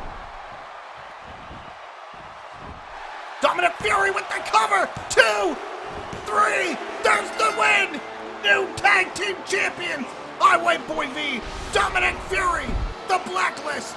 Dominic Fury with the cover. 2, 3. There's the win. New tag team champions. White Boy V, Dominic Fury, the Blacklist.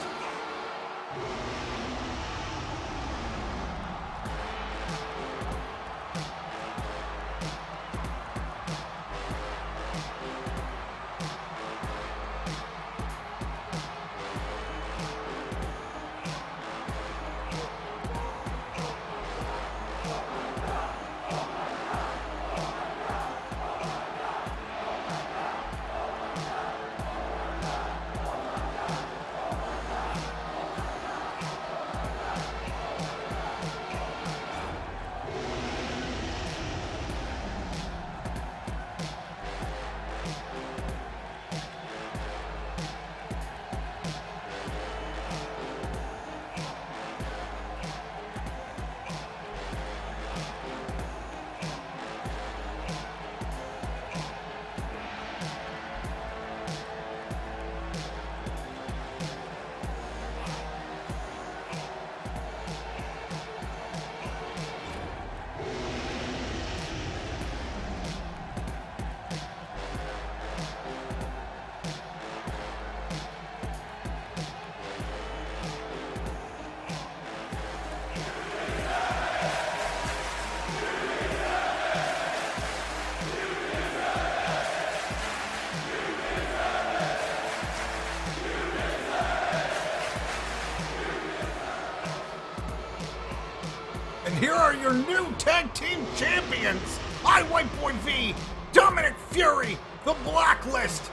And here are your new tag team champions. White Boy V, Dominic Fury, the Blacklist.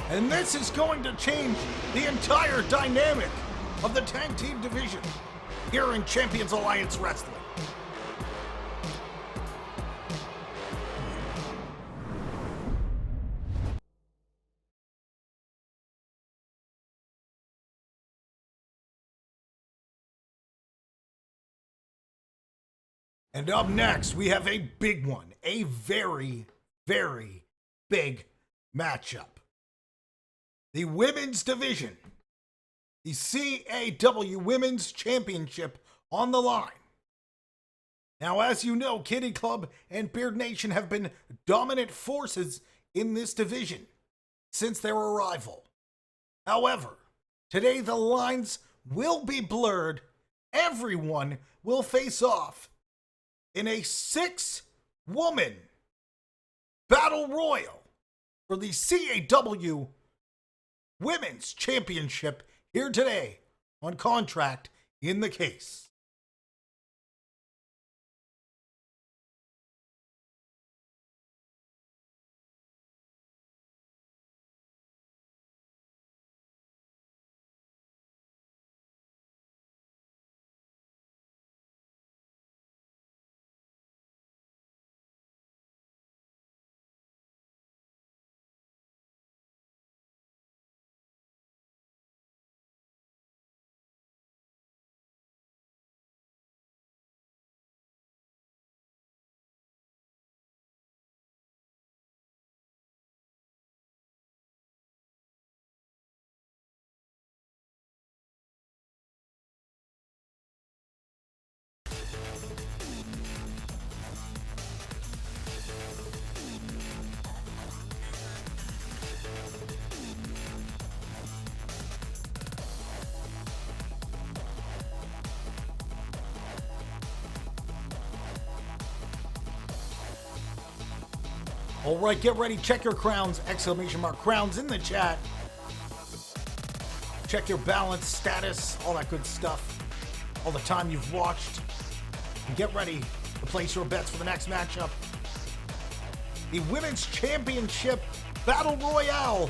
And this is going to change the entire dynamic of the tag team division here in Champions Alliance Wrestling. And up next, we have a big one, a very, very big matchup. The women's division, the CAW Women's Championship on the line. Now, as you know, Kitty Club and Beard Nation have been dominant forces in this division since their arrival. However, today the lines will be blurred. Everyone will face off in a 6-woman battle royal for the CAW Women's Championship here today on Contract in the Case. All right, get ready. Check your crowns. Exclamation mark crowns in the chat. Check your balance, status, all that good stuff. All the time you've watched. And get ready to place your bets for the next matchup. The Women's Championship Battle Royale.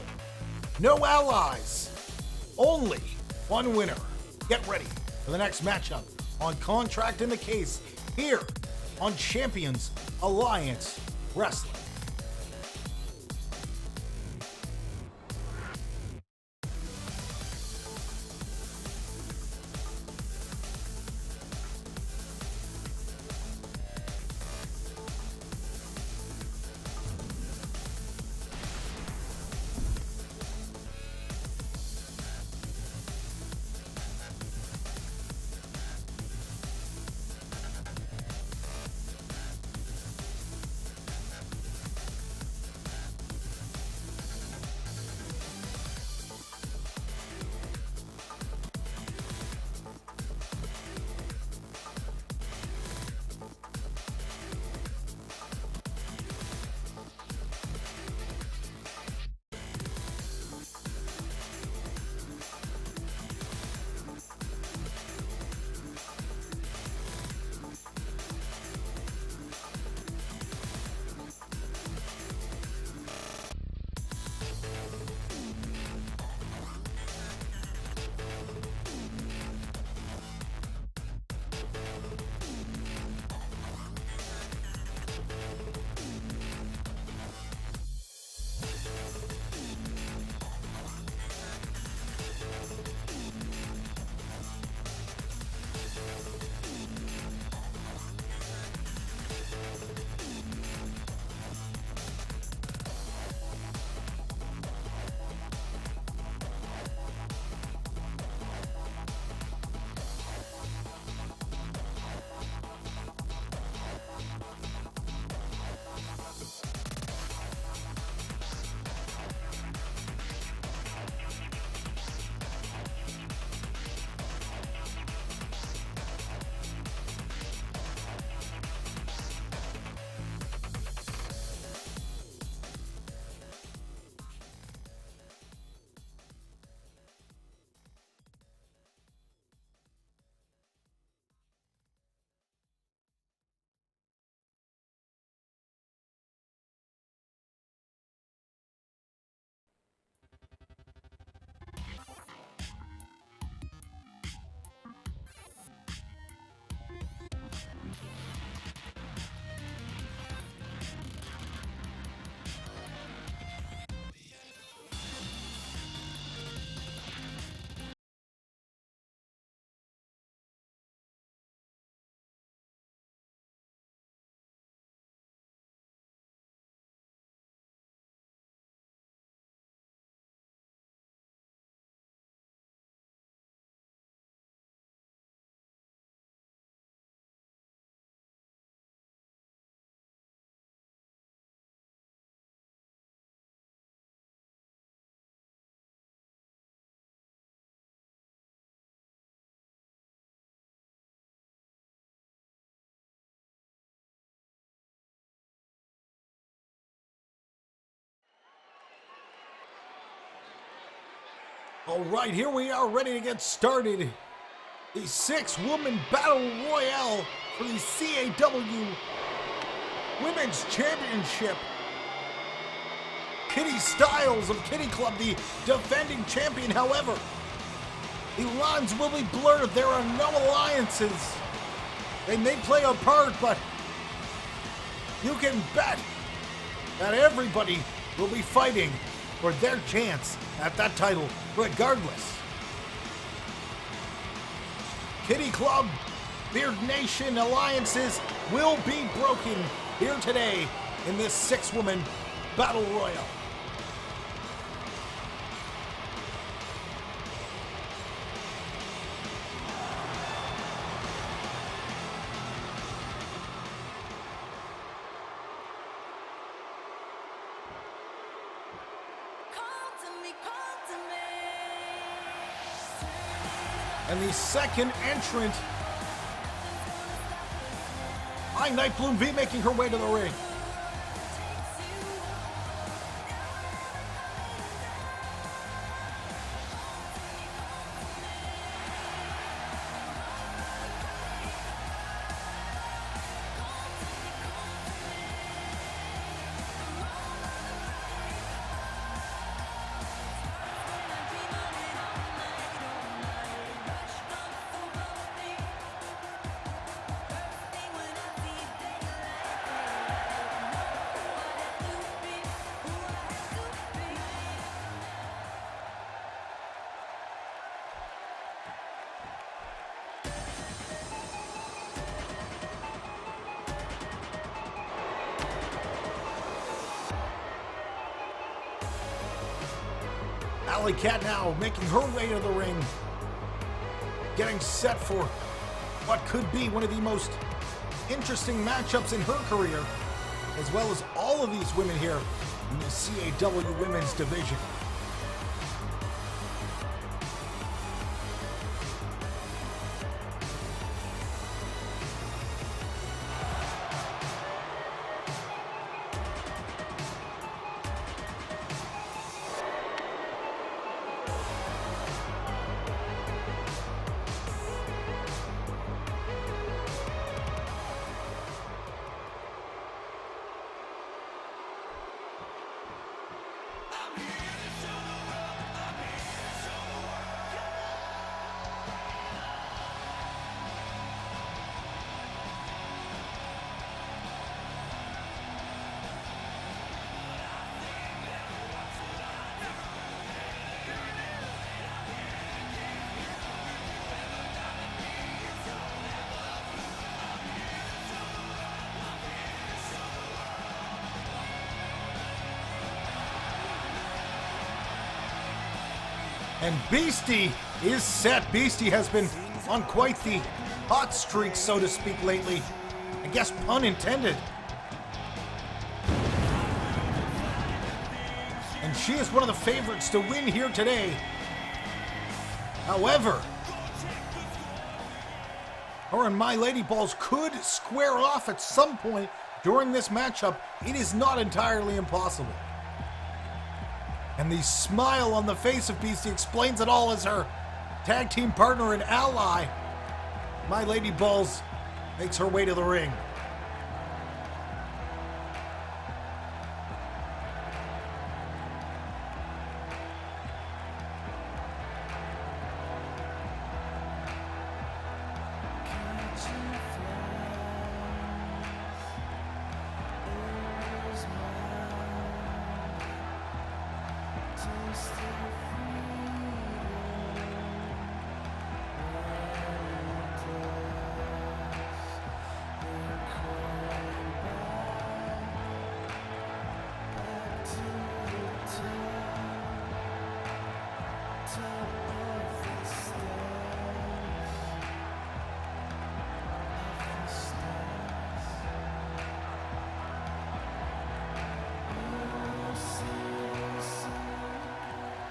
No allies. Only one winner. Get ready for the next matchup on Contract in the Case here on Champions Alliance Wrestling. All right, here we are ready to get started. The 6-woman Battle Royale for the CAW Women's Championship. Kitty Styles of Kitty Club, the defending champion. However, the lines will be blurred. There are no alliances. They may play a part, but you can bet that everybody will be fighting for their chance at that title regardless. Kitty Club, Beard Nation alliances will be broken here today in this 6-woman Battle Royal. And the second entrant, Night Bloom V, making her way to the ring. Alley Cat now making her way to the ring, getting set for what could be one of the most interesting matchups in her career, as well as all of these women here in the CAW Women's Division. And Beastie is set. Beastie has been on quite the hot streak, so to speak, lately. I guess pun intended. And she is one of the favorites to win here today. However, her and My Lady Balls could square off at some point during this matchup. It is not entirely impossible. And the smile on the face of Beastie explains it all as her tag team partner and ally, My Lady Balls, makes her way to the ring.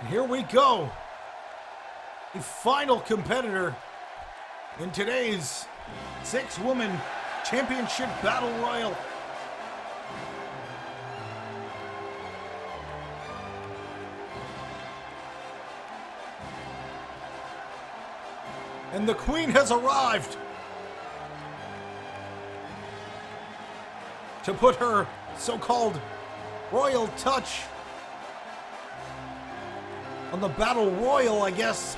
Here we go. The final competitor in today's 6-woman championship battle royal. And the Queen has arrived to put her so-called royal touch on the battle royal, I guess.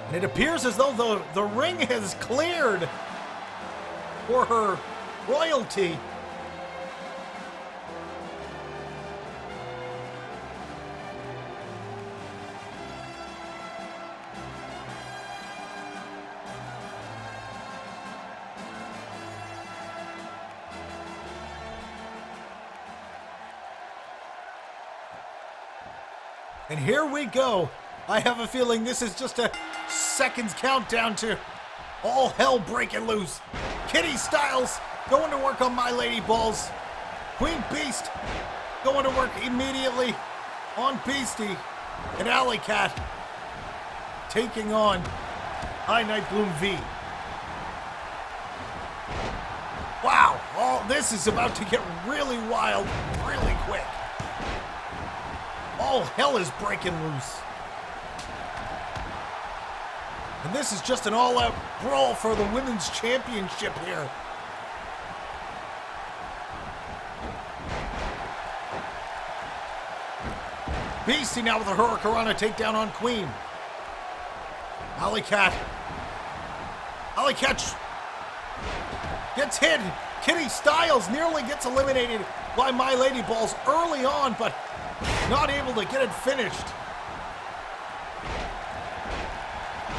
And it appears as though the ring has cleared for her royalty. And here we go. I have a feeling this is just a seconds countdown to all hell breaking loose. Kitty Styles going to work on My Lady Balls. Queen Beast going to work immediately on Beastie. And Alley Cat taking on High Night Bloom V. Wow, all this is about to get really wild really quick. All hell is breaking loose. And this is just an all-out brawl for the women's championship here. Beastie now with a Hurricanrana takedown on Queen. Alley Cat gets hit. Kitty Styles nearly gets eliminated by My Lady Balls early on, but not able to get it finished.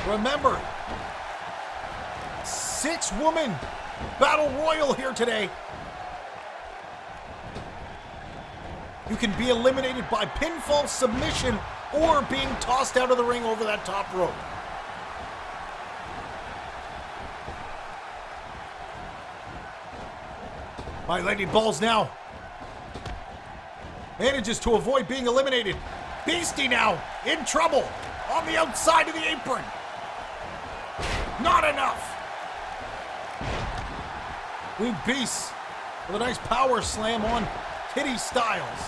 Remember, 6-woman battle royal here today. You can be eliminated by pinfall, submission, or being tossed out of the ring over that top rope. My Lady Balls now manages to avoid being eliminated. Beastie now in trouble on the outside of the apron. Not enough. Queen Beast with a nice power slam on Kitty Styles.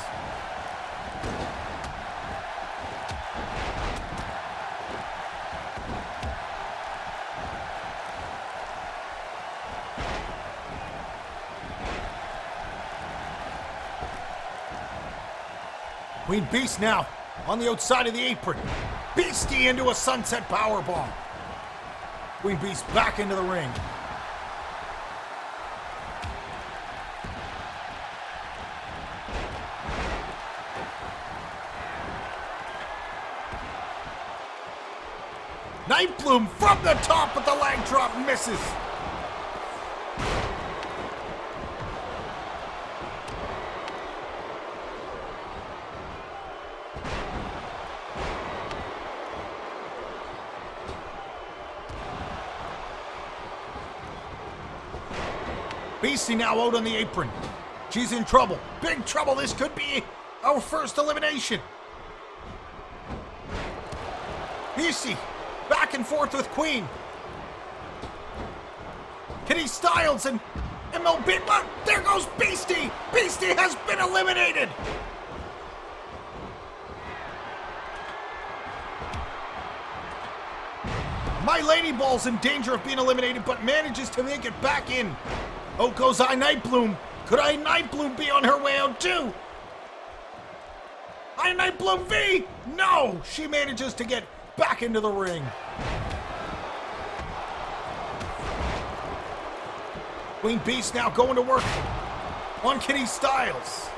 Queen Beast now on the outside of the apron. Beastie into a sunset powerbomb. Queen Beast back into the ring. Nightbloom from the top, but the leg drop misses. Beastie now out on the apron. She's in trouble. Big trouble. This could be our first elimination. Beastie back and forth with Queen. Kitty Styles and MLB. But there goes Beastie. Beastie has been eliminated. My Lady Ball's in danger of being eliminated, but manages to make it back in. Out goes I Nightbloom. Could I Nightbloom be on her way out too? I Nightbloom V! No! She manages to get back into the ring. Queen Beast now going to work on Kitty Styles.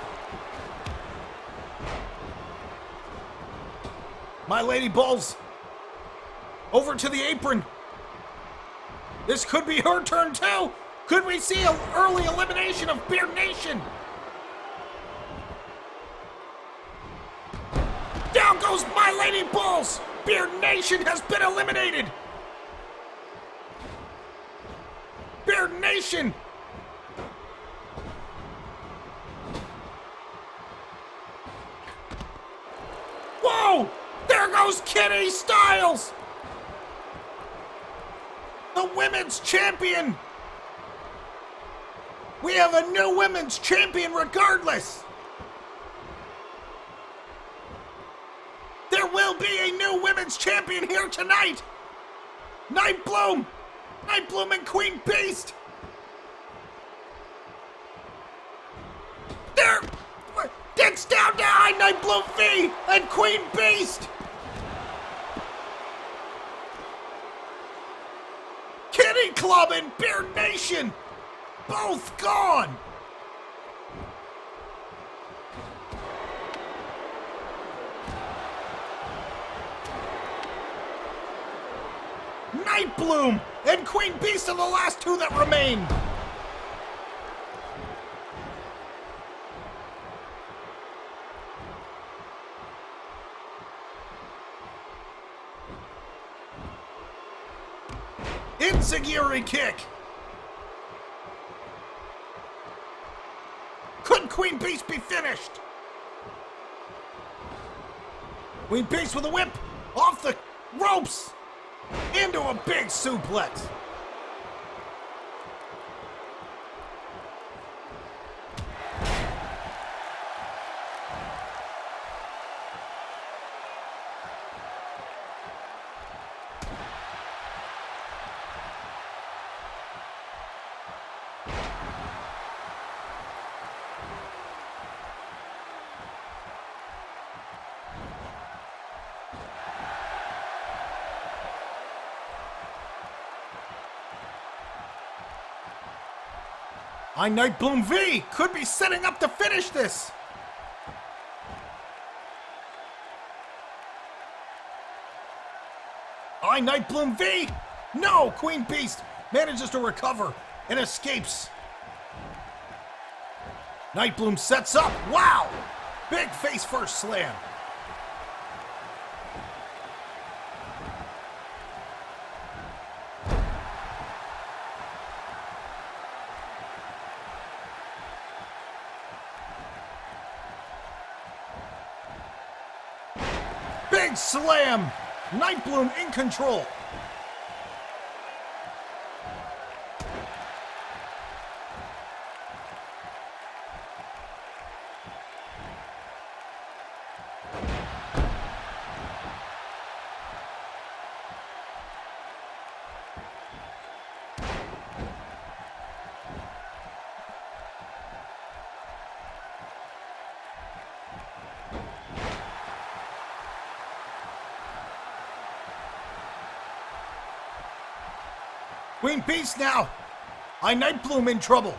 My Lady Balls over to the apron. This could be her turn too. Could we see an early elimination of Beard Nation? Down goes My Lady Balls. Beard Nation has been eliminated. Beard Nation. Whoa! There goes Kitty Styles. The women's champion. We have a new women's champion regardless. There will be a new women's champion here tonight. Nightbloom and Queen Beast. There, it's down to I Nightbloom V and Queen Beast. Kitty Club and Beard Nation. Both gone! Nightbloom and Queen Beast are the last two that remain. Enziguri kick. Could Queen Beast be finished? Queen Beast with a whip off the ropes into a big suplex. I Nightbloom V could be setting up to finish this. I Nightbloom V. No, Queen Beast manages to recover and escapes. Nightbloom sets up. Wow! Big face first slam. Big slam! Nightbloom in control. Queen Beast now. Nightbloom in trouble.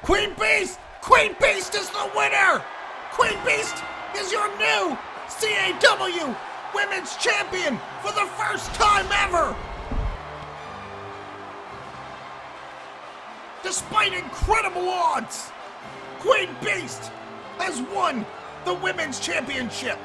Queen Beast! Queen Beast is the winner! Queen Beast is your new CAW Women's Champion for the first time ever! Despite incredible odds, Queen Beast has won the Women's Championship.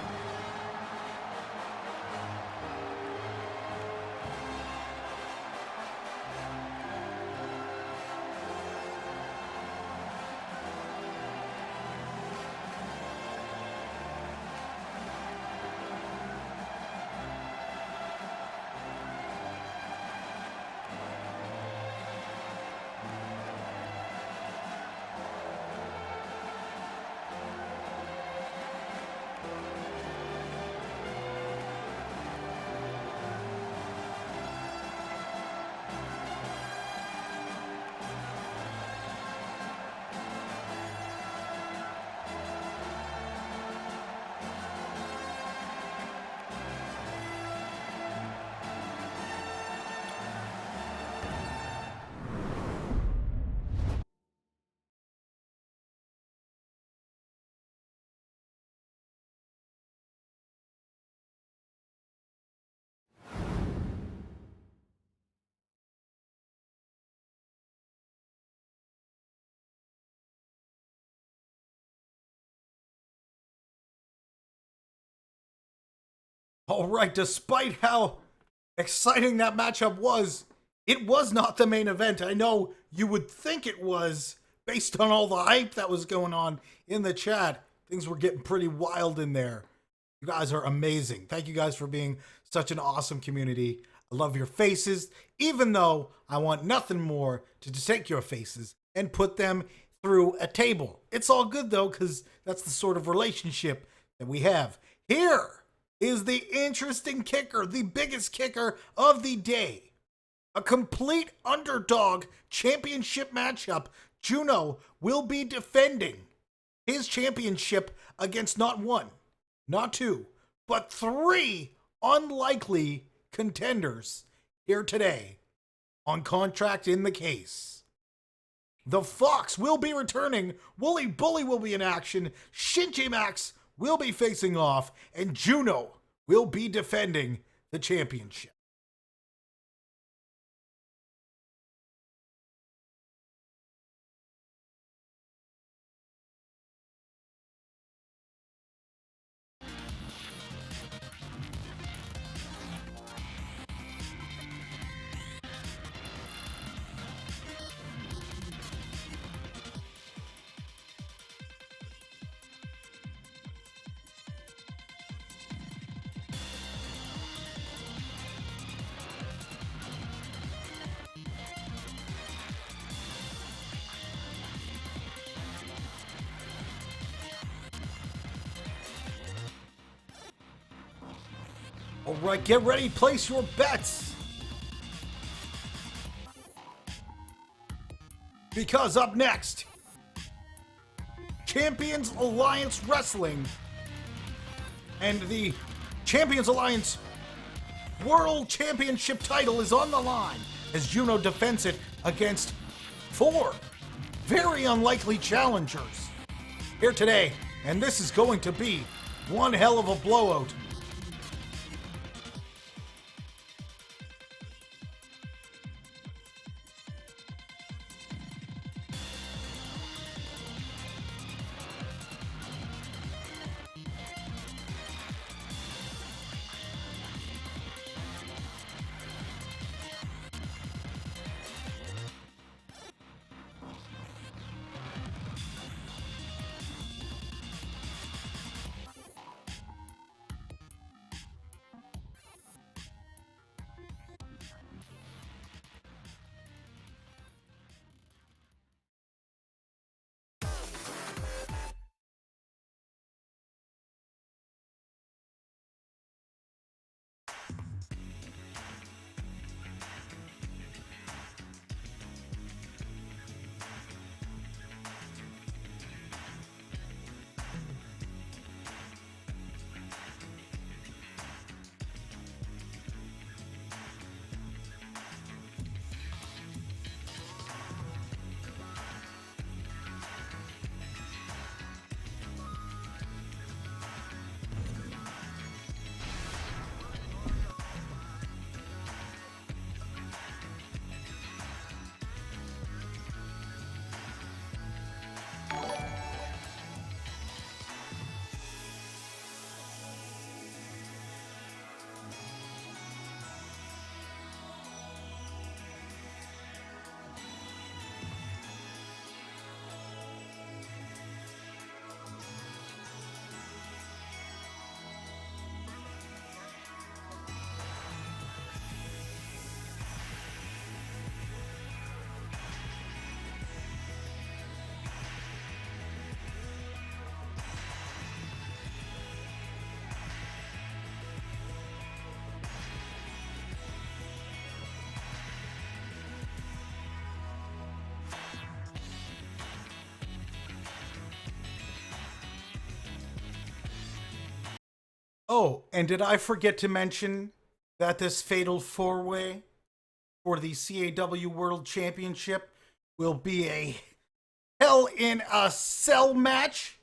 All right, despite how exciting that matchup was, it was not the main event. I know you would think it was based on all the hype that was going on in the chat. Things were getting pretty wild in there. You guys are amazing. Thank you guys for being such an awesome community. I love your faces, even though I want nothing more to take your faces and put them through a table. It's all good though, because that's the sort of relationship that we have. Here is the interesting kicker, the biggest kicker of the day. A complete underdog championship matchup. Juno will be defending his championship against not one, not two, but three unlikely contenders here today on Contract in the Case. The Fox will be returning, Wooly Bully will be in action, Shinji Max will be facing off, and Juno will be defending the championship. All right, get ready, place your bets. Because up next, Champions Alliance Wrestling and the Champions Alliance World Championship title is on the line as Juno defends it against four very unlikely challengers here today. And this is going to be One hell of a blowout. Oh, and did I forget to mention that this fatal four-way for the CAW World Championship will be a Hell in a Cell match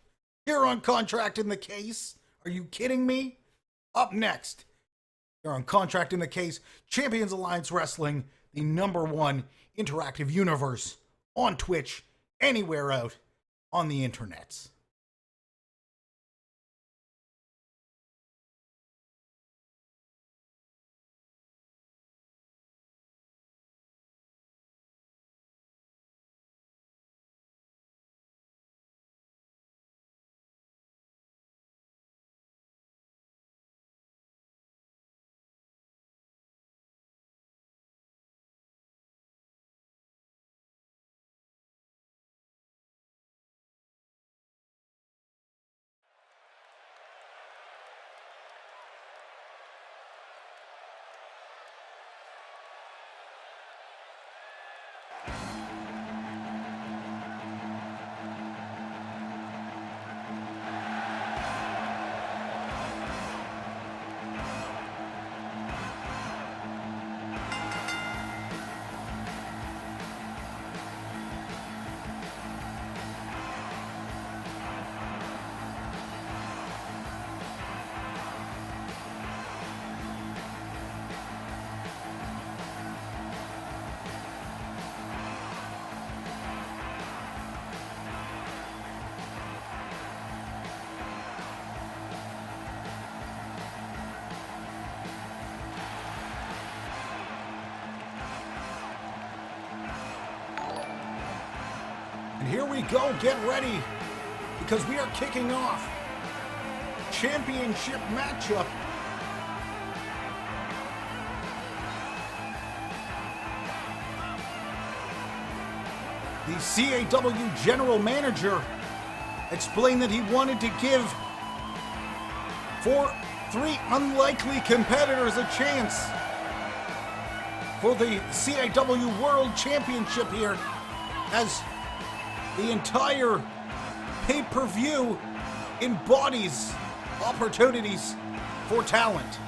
here on Contract in the Case? Are you kidding me? Up next, here on Contract in the Case, Champions Alliance Wrestling, the #1 interactive universe on Twitch, anywhere out on the internets. Here we go, get ready, because we are kicking off championship matchup. The CAW general manager explained that he wanted to give three unlikely competitors a chance for the CAW World Championship here, as the entire pay-per-view embodies opportunities for talent.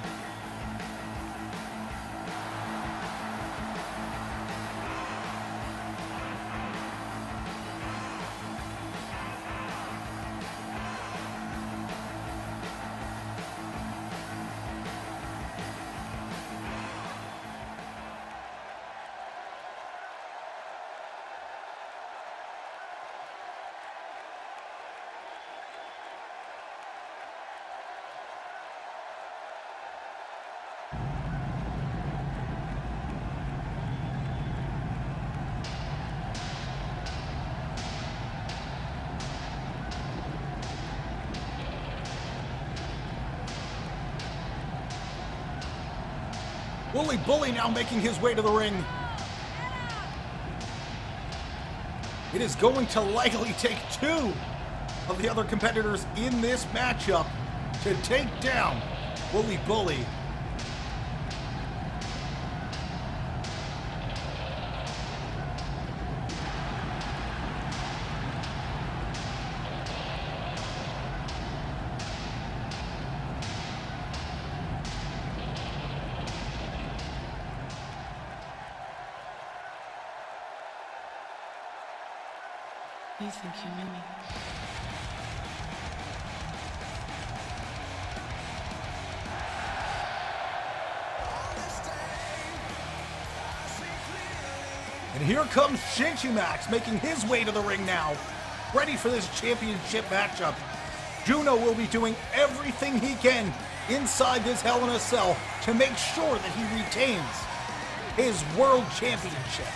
Wooly Bully now making his way to the ring. It is going to likely take two of the other competitors in this matchup to take down Wooly Bully. You think you knew me? And here comes Shinchi making his way to the ring now, ready for this championship matchup. Juno will be doing everything he can inside this Hell in a Cell to make sure that he retains his world championship.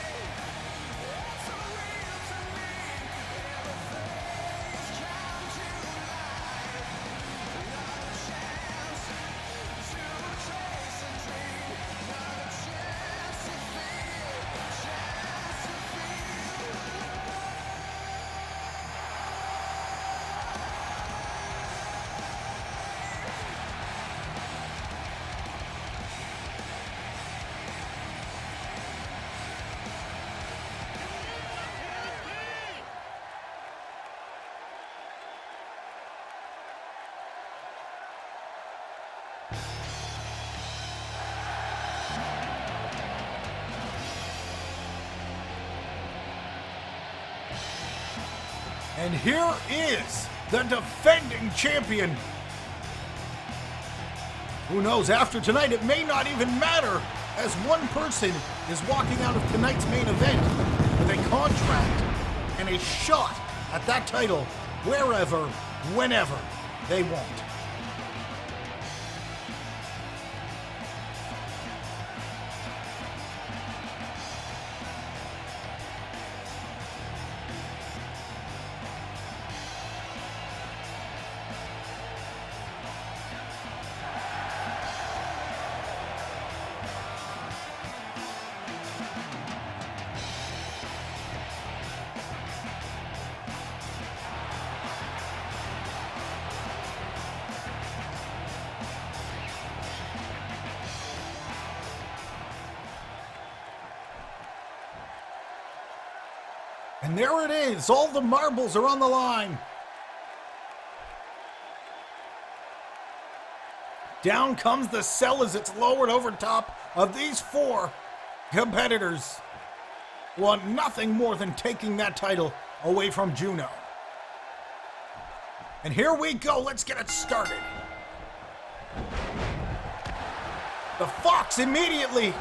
And here is the defending champion. Who knows, after tonight it may not even matter, as one person is walking out of tonight's main event with a contract and a shot at that title wherever, whenever they want. And there it is, all the marbles are on the line. Down comes the cell as it's lowered over top of these four competitors. Want nothing more than taking that title away from Juno. And here we go, let's get it started. The Fox immediately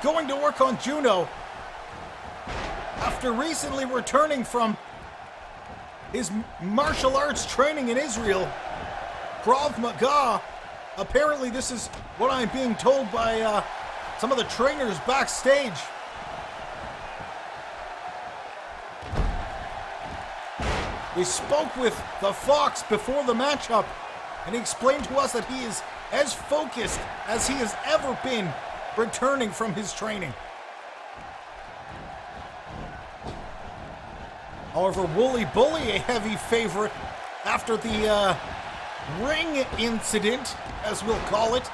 going to work on Juno. After recently returning from his martial arts training in Israel, Krav Maga, apparently this is what I'm being told by some of the trainers backstage. We spoke with the Fox before the matchup, and he explained to us that he is as focused as he has ever been returning from his training. However, Wooly Bully, a heavy favorite after the ring incident, as we'll call it.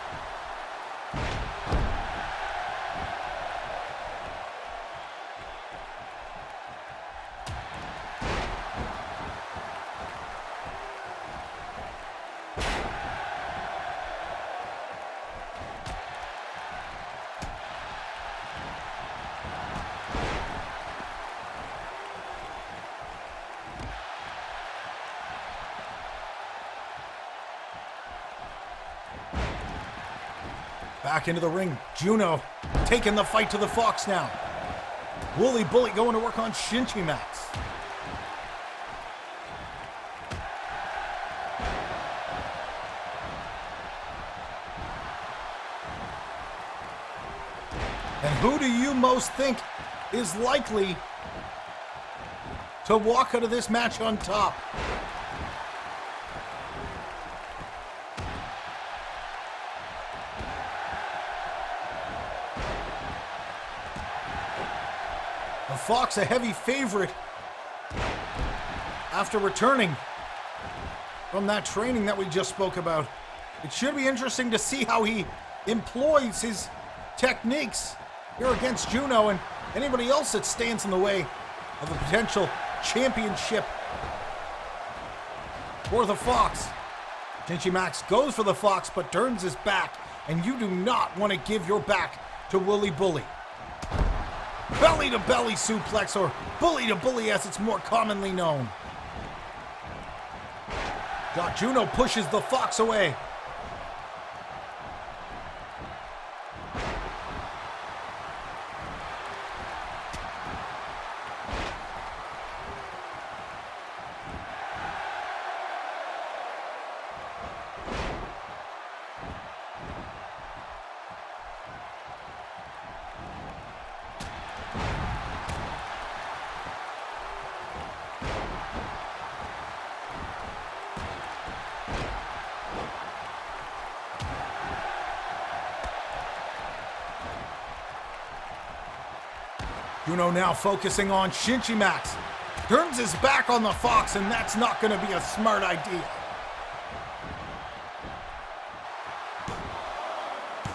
Back into the ring, Juno taking the fight to the Fox now. Wooly Bully going to work on Shinchi Max. And who do you most think is likely to walk out of this match on top? The Fox a heavy favorite after returning from that training that we just spoke about. It should be interesting to see how he employs his techniques here against Juno and anybody else that stands in the way of a potential championship for the Fox. Shinji Max goes for the Fox but turns his back, and you do not want to give your back to Wooly Bully. Belly to belly suplex, or bully to bully as it's more commonly known. Juno pushes the Fox away. Juno now focusing on Shinji Max. Turns his back on the Fox, and that's not going to be a smart idea.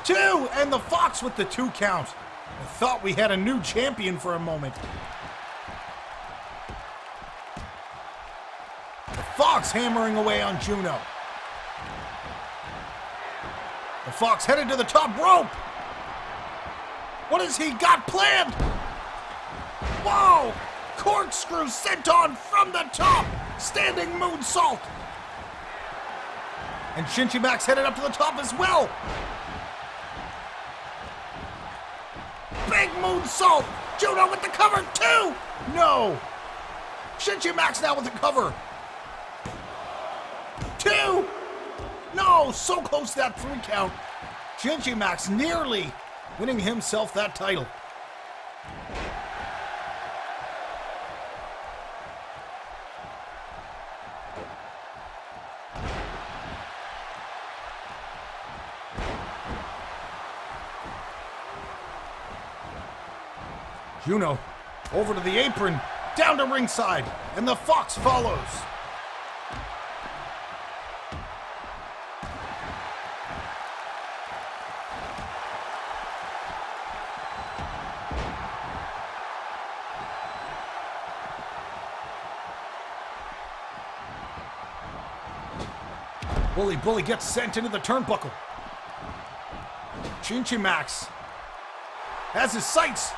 2, and the Fox with the 2 count. I thought we had a new champion for a moment. The Fox hammering away on Juno. The Fox headed to the top rope. What has he got planned? Whoa! Corkscrew senton from the top! Standing moonsault! And Shinji Max headed up to the top as well! Big moonsault! Juno with the cover, 2! No! Shinji Max now with the cover! 2! No! So close to that 3 count! Shinji Max nearly winning himself that title. Juno over to the apron, down to ringside, and the Fox follows. Wooly Bully gets sent into the turnbuckle. Shinji Max has his sights.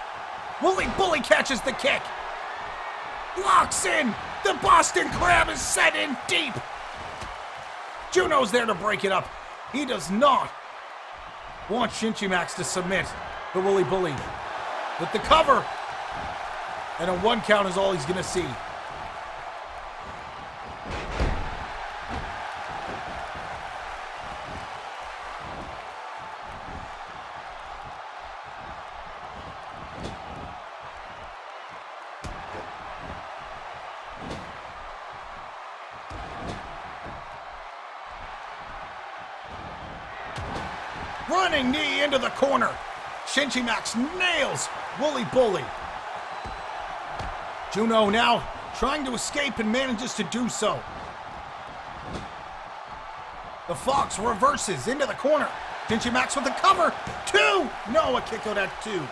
Wooly Bully catches the kick. Locks in. The Boston Crab is set in deep. Juno's there to break it up. He does not want Shinji Max to submit the Wooly Bully. With the cover. And a 1 count is all he's going to see. Running knee into the corner. Shinji Max nails Wooly Bully. Juno now trying to escape and manages to do so. The Fox reverses into the corner. Shinji Max with the cover. 2! No, a kick out at 2.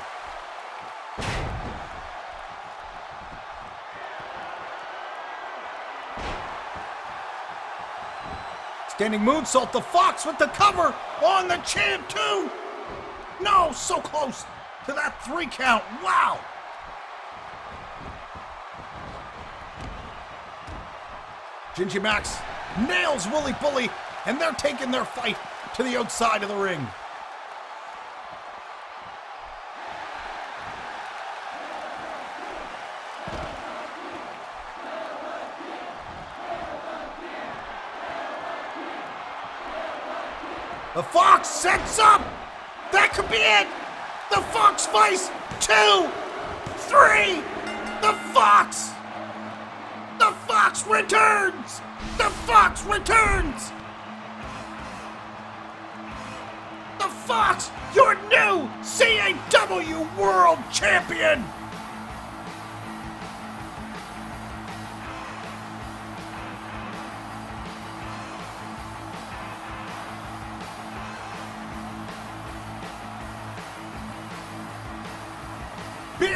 Standing moonsault, the Fox with the cover on the champ, 2! No, so close to that 3 count. Wow! Shinji Max nails Wooly Bully, and they're taking their fight to the outside of the ring. The Fox sets up! That could be it! The Fox Vice! 2! 3! The Fox! The Fox returns! The Fox returns! The Fox, your new CAW World Champion!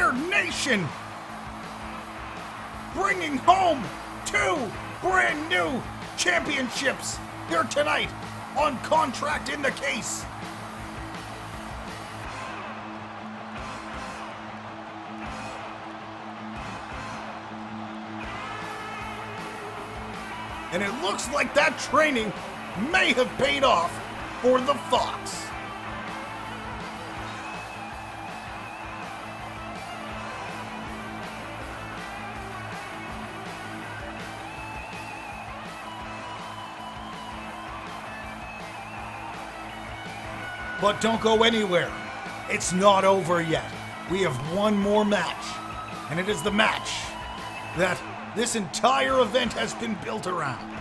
Warrior Nation, bringing home 2 brand new championships here tonight on Contract in the Case. And it looks like that training may have paid off for the Fox. But don't go anywhere. It's not over yet. We have one more match. And it is the match that this entire event has been built around.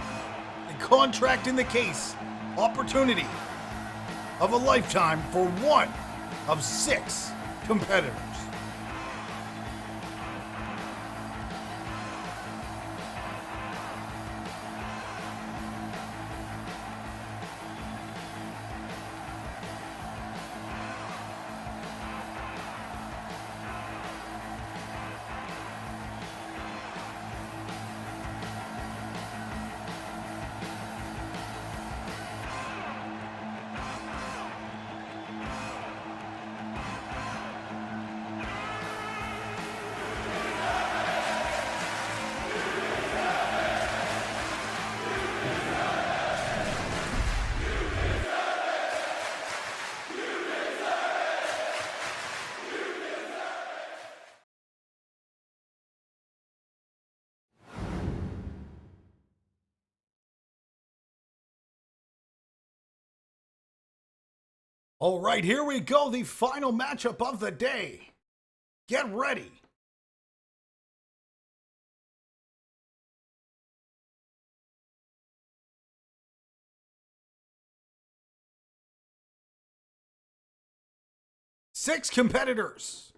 The Contract in the Case opportunity of a lifetime for one of 6 competitors. All right, here we go, the final matchup of the day. Get ready. Six competitors.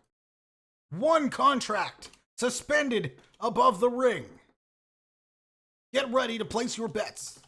One contract suspended above the ring. Get ready to place your bets.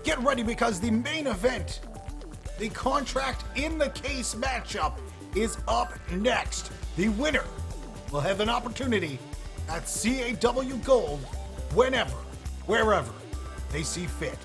Get ready because the main event, the Contract in the Case matchup, is up next. The winner will have an opportunity at CAW Gold whenever, wherever they see fit.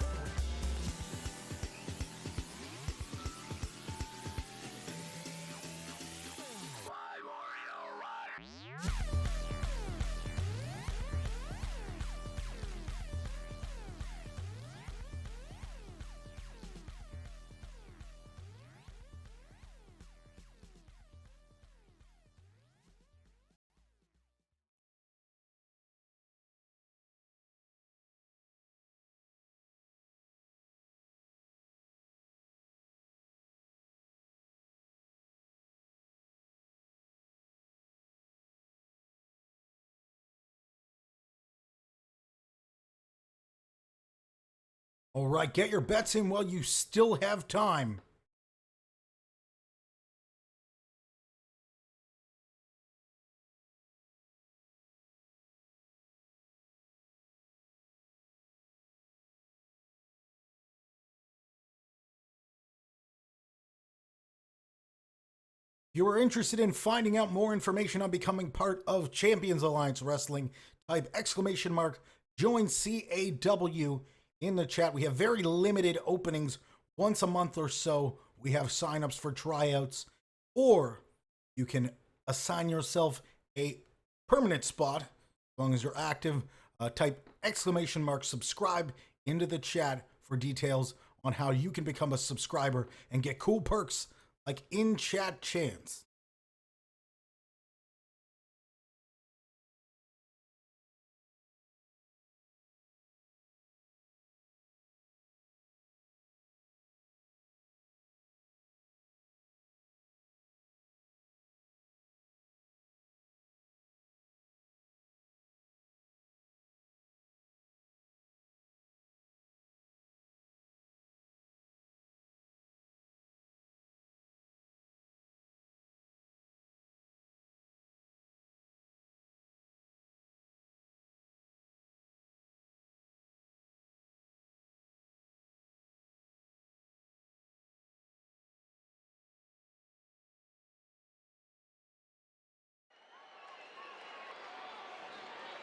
All right, get your bets in while you still have time. If you are interested in finding out more information on becoming part of Champions Alliance Wrestling, type !join CAW in the chat. We have very limited openings once a month or so. We have signups for tryouts, or you can assign yourself a permanent spot as long as you're active. Type !subscribe into the chat for details on how you can become a subscriber and get cool perks like in-chat chants.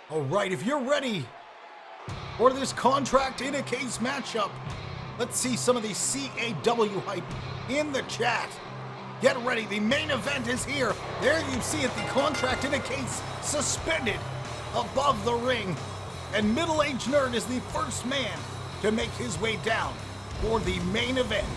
All right, if you're ready for this contract in a case matchup, let's see some of the CAW hype in the chat. Get ready, the main event is here. There you see it, the contract in a case suspended above the ring. And Middle-Aged Nerd is the first man to make his way down for the main event.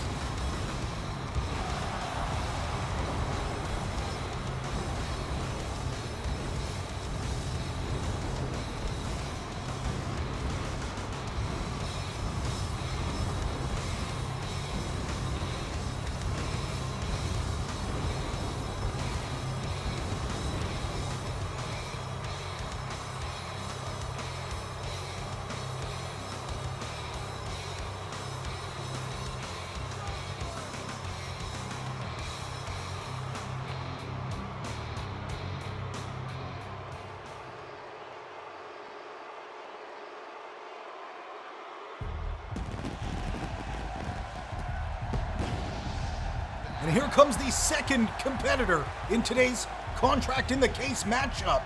And here comes the second competitor in today's contract in the case matchup.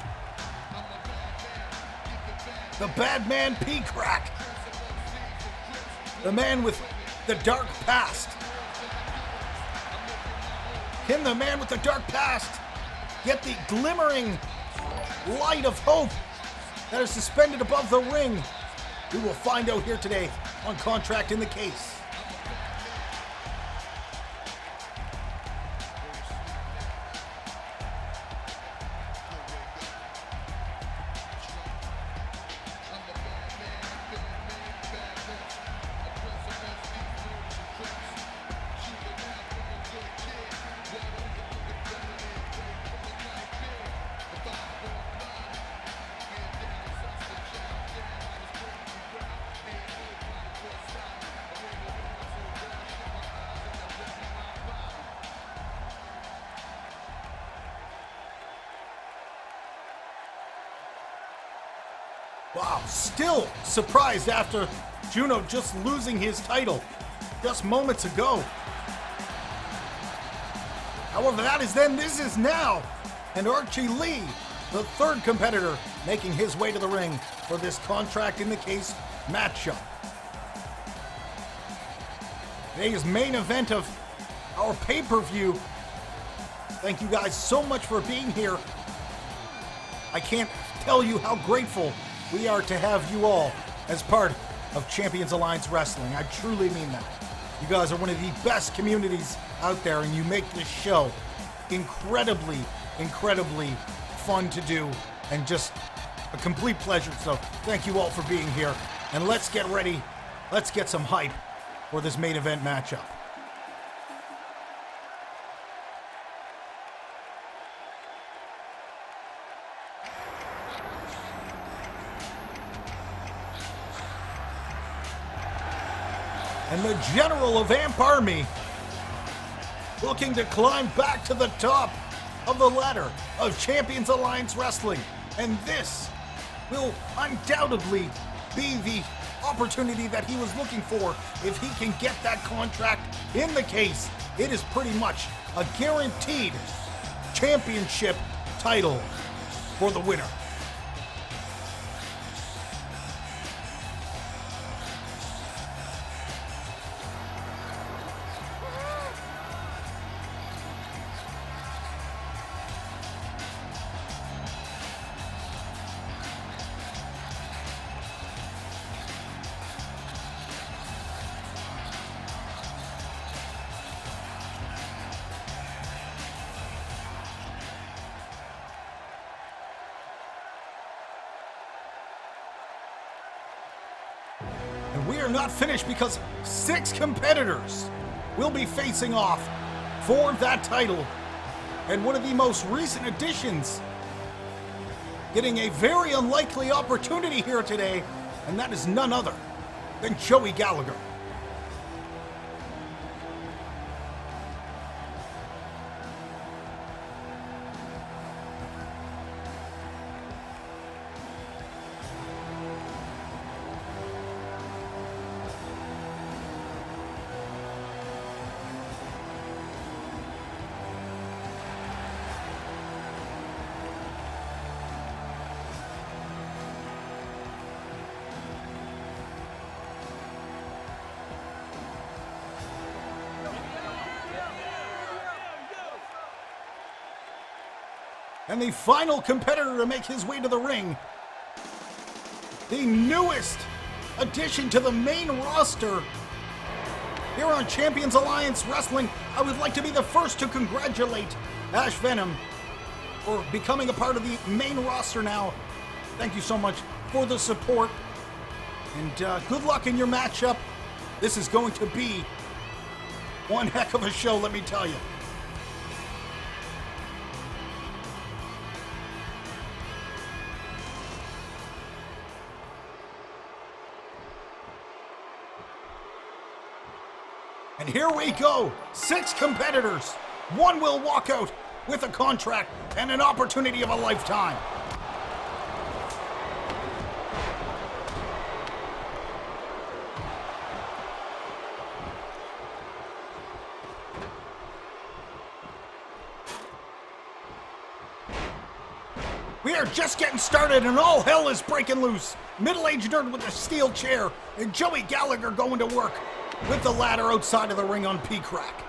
The bad man P-Crack. The man with the dark past. Can the man with the dark past get the glimmering light of hope that is suspended above the ring? We will find out here today on Contract in the Case. Wow, still surprised after Juno just losing his title just moments ago. However, that is then, this is now. And Archie Lee, the third competitor, making his way to the ring for this Contract in the Case matchup. Today's main event of our pay-per-view. Thank you guys so much for being here. I can't tell you how grateful we are to have you all as part of Champions Alliance Wrestling. I truly mean that. You guys are one of the best communities out there, and you make this show incredibly, incredibly fun to do, and just a complete pleasure. So thank you all for being here, and let's get ready. Let's get some hype for this main event matchup. And the General of Amp Army looking to climb back to the top of the ladder of Champions Alliance Wrestling. And this will undoubtedly be the opportunity that he was looking for if he can get that contract in the case. It is pretty much a guaranteed championship title for the winner. And we are not finished because 6 competitors will be facing off for that title. And one of the most recent additions getting a very unlikely opportunity here today, and that is none other than Joey Gallagher. And the final competitor to make his way to the ring, the newest addition to the main roster here on Champions Alliance Wrestling. I would like to be the first to congratulate Ash Venom for becoming a part of the main roster now. Thank you so much for the support, and good luck in your matchup. This is going to be one heck of a show, let me tell you. And here we go, 6 competitors. 1 will walk out with a contract and an opportunity of a lifetime. We are just getting started and all hell is breaking loose. Middle-aged nerd with a steel chair and Joey Gallagher going to work with the ladder outside of the ring on P-Crack.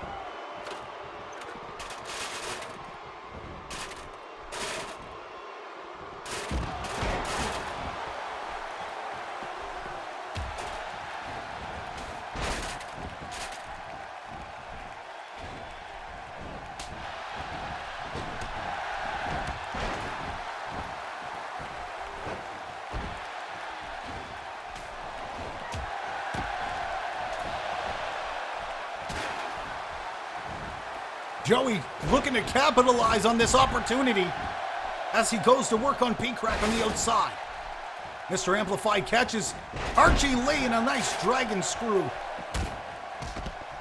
Joey looking to capitalize on this opportunity as he goes to work on P-Crack on the outside. Mr. Amplified catches Archie Lee in a nice dragon screw.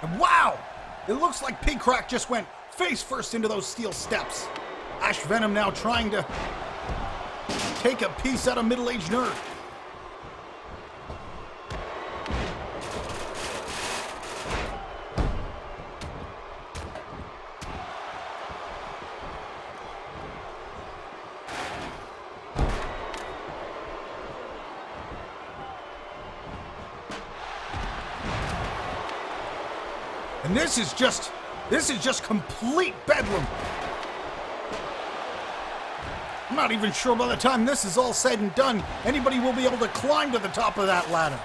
And wow! It looks like P-Crack just went face first into those steel steps. Ash Venom now trying to take a piece out of middle-aged nerd. And this is just complete bedlam. I'm not even sure by the time this is all said and done, anybody will be able to climb to the top of that ladder.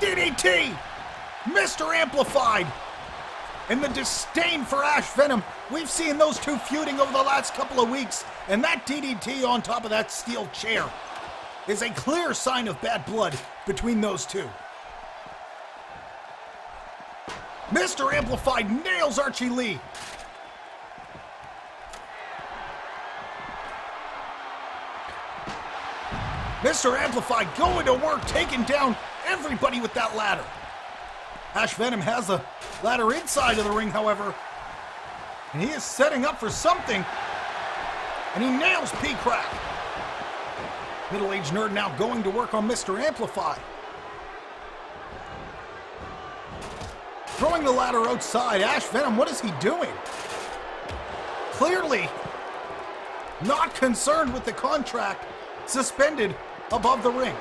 DDT! Mr. Amplified! And the disdain for Ash Venom. We've seen those two feuding over the last couple of weeks, and that DDT on top of that steel chair is a clear sign of bad blood between those two. Mr. Amplified nails Archie Lee. Mr. Amplified going to work, taking down everybody with that ladder. Ash Venom has a ladder inside of the ring, however, and he is setting up for something, and he nails P-Crack. Middle-aged Nerd now going to work on Mr. Amplified. Throwing the ladder outside. Ash Venom, what is he doing? Clearly not concerned with the contract suspended above the ring.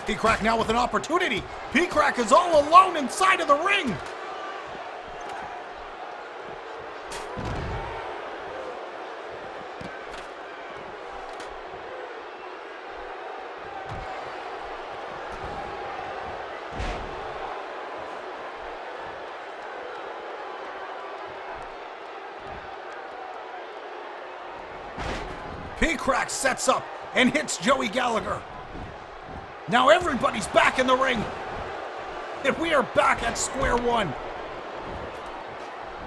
P-Crack now with an opportunity. P-Crack is all alone inside of the ring. P-Crack sets up and hits Joey Gallagher. Now everybody's back in the ring, and we are back at square one.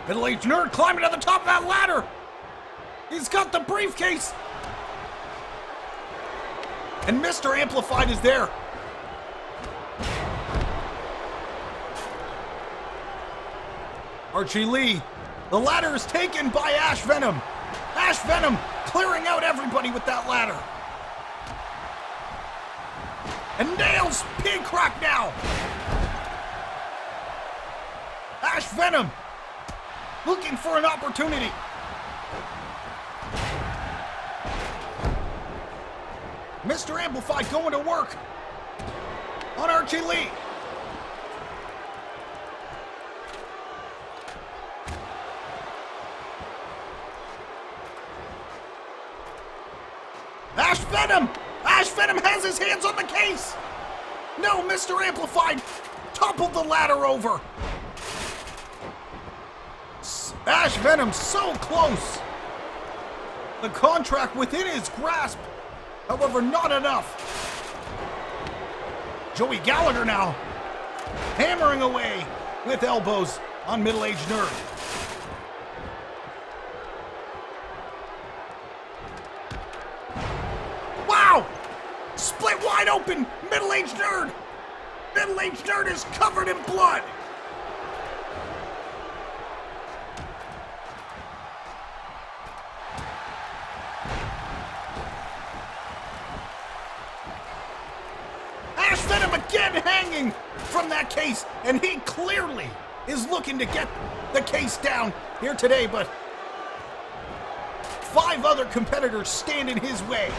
Middle-aged Nerd climbing to the top of that ladder. He's got the briefcase. And Mr. Amplified is there. Archie Lee, the ladder is taken by Ash Venom. Ash Venom clearing out everybody with that ladder. And nails P-Crack now. Ash Venom looking for an opportunity. Mr. Amplified going to work on Archie Lee. Ash Venom! Ash Venom has his hands on the case! No, Mr. Amplified toppled the ladder over. Ash Venom so close. The contract within his grasp, however, not enough. Joey Gallagher now hammering away with elbows on Middle-aged Nerd. Split wide open, Middle-aged Nerd. Middle-aged Nerd is covered in blood. Ash Venom again hanging from that case, and he clearly is looking to get the case down here today, but 5 other competitors stand in his way.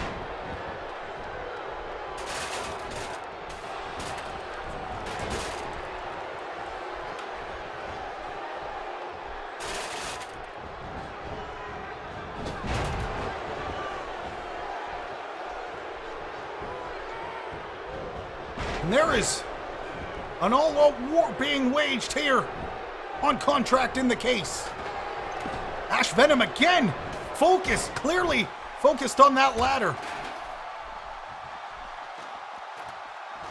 And there is an all-out war being waged here on contract in the case. Ash Venom again, focused, clearly focused on that ladder.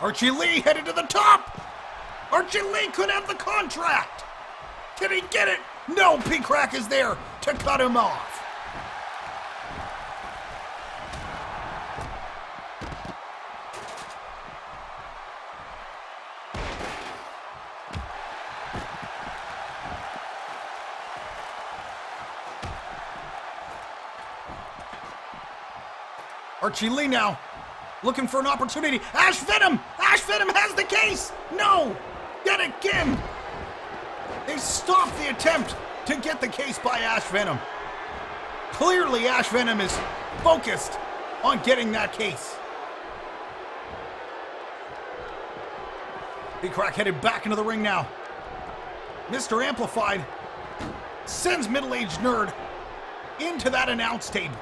Archie Lee headed to the top. Archie Lee could have the contract. Can he get it? No, P-Crack is there to cut him off. Archie Lee now looking for an opportunity. Ash Venom! Ash Venom has the case! No! Yet again! They stopped the attempt to get the case by Ash Venom. Clearly Ash Venom is focused on getting that case. P-Crack headed back into the ring now. Mr. Amplified sends Middle-aged Nerd into that announce table.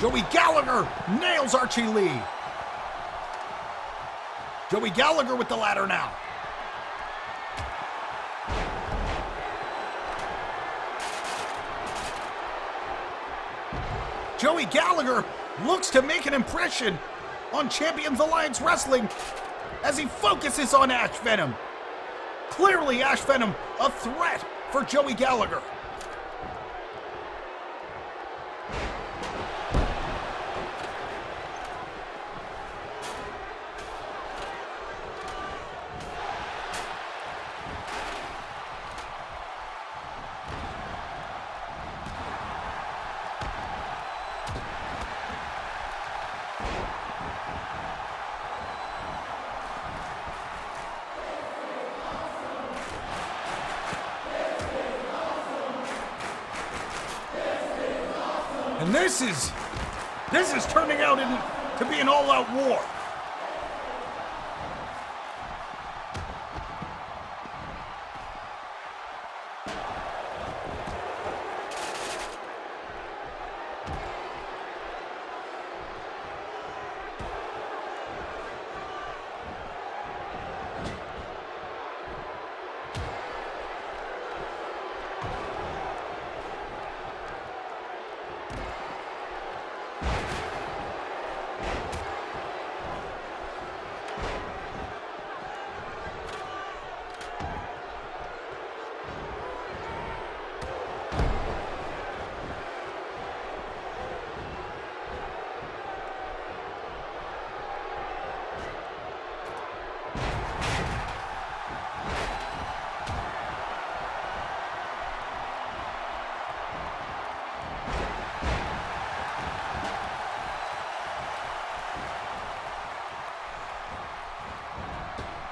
Joey Gallagher nails Archie Lee. Joey Gallagher with the ladder now. Joey Gallagher looks to make an impression on Champions Alliance Wrestling as he focuses on Ash Venom. Clearly Ash Venom a threat for Joey Gallagher. And this is turning out to be an all-out war.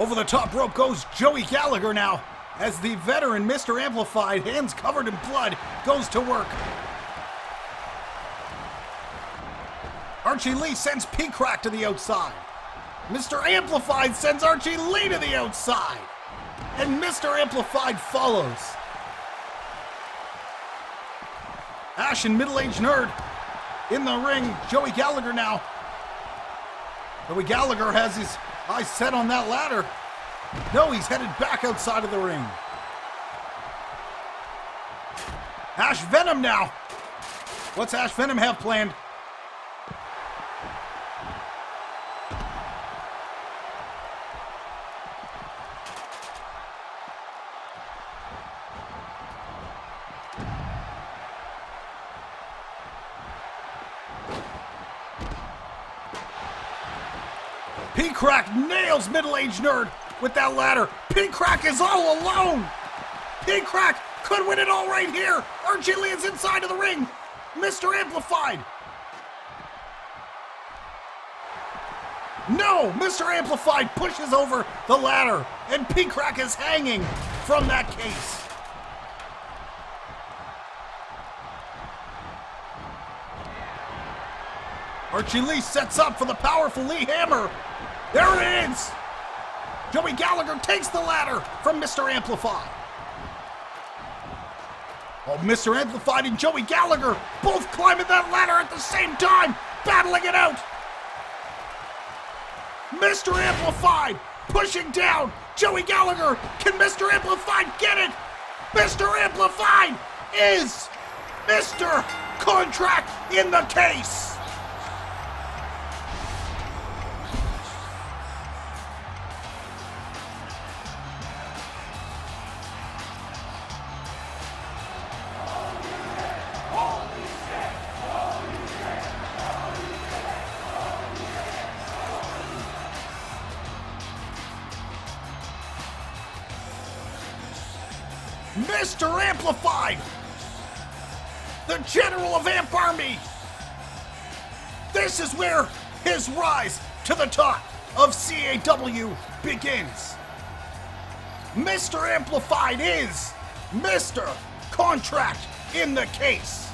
Over the top rope goes Joey Gallagher now, as the veteran Mr. Amplified, hands covered in blood, goes to work. Archie Lee sends P-Crack to the outside. Mr. Amplified sends Archie Lee to the outside. And Mr. Amplified follows. Ash and Middle-Aged Nerd in the ring. Joey Gallagher now. Joey Gallagher has his eyes set on that ladder. No, he's headed back outside of the ring. Ash Venom now. What's Ash Venom have planned? P-Crack nails Middle-Aged Nerd with that ladder. P-Crack is all alone. P-Crack could win it all right here. Archie Lee is inside of the ring. Mr. Amplified. No, Mr. Amplified pushes over the ladder, and P-Crack is hanging from that case. Archie Lee sets up for the powerful Lee Hammer. There it is! Joey Gallagher takes the ladder from Mr. Amplified. Oh, Mr. Amplified and Joey Gallagher both climbing that ladder at the same time, battling it out. Mr. Amplified pushing down Joey Gallagher. Can Mr. Amplified get it? Mr. Amplified is Mr. Contract in the case. Mr. Amplified, the General of Amp Army. This is where his rise to the top of CAW begins. Mr. Amplified is Mr. Contract in the case.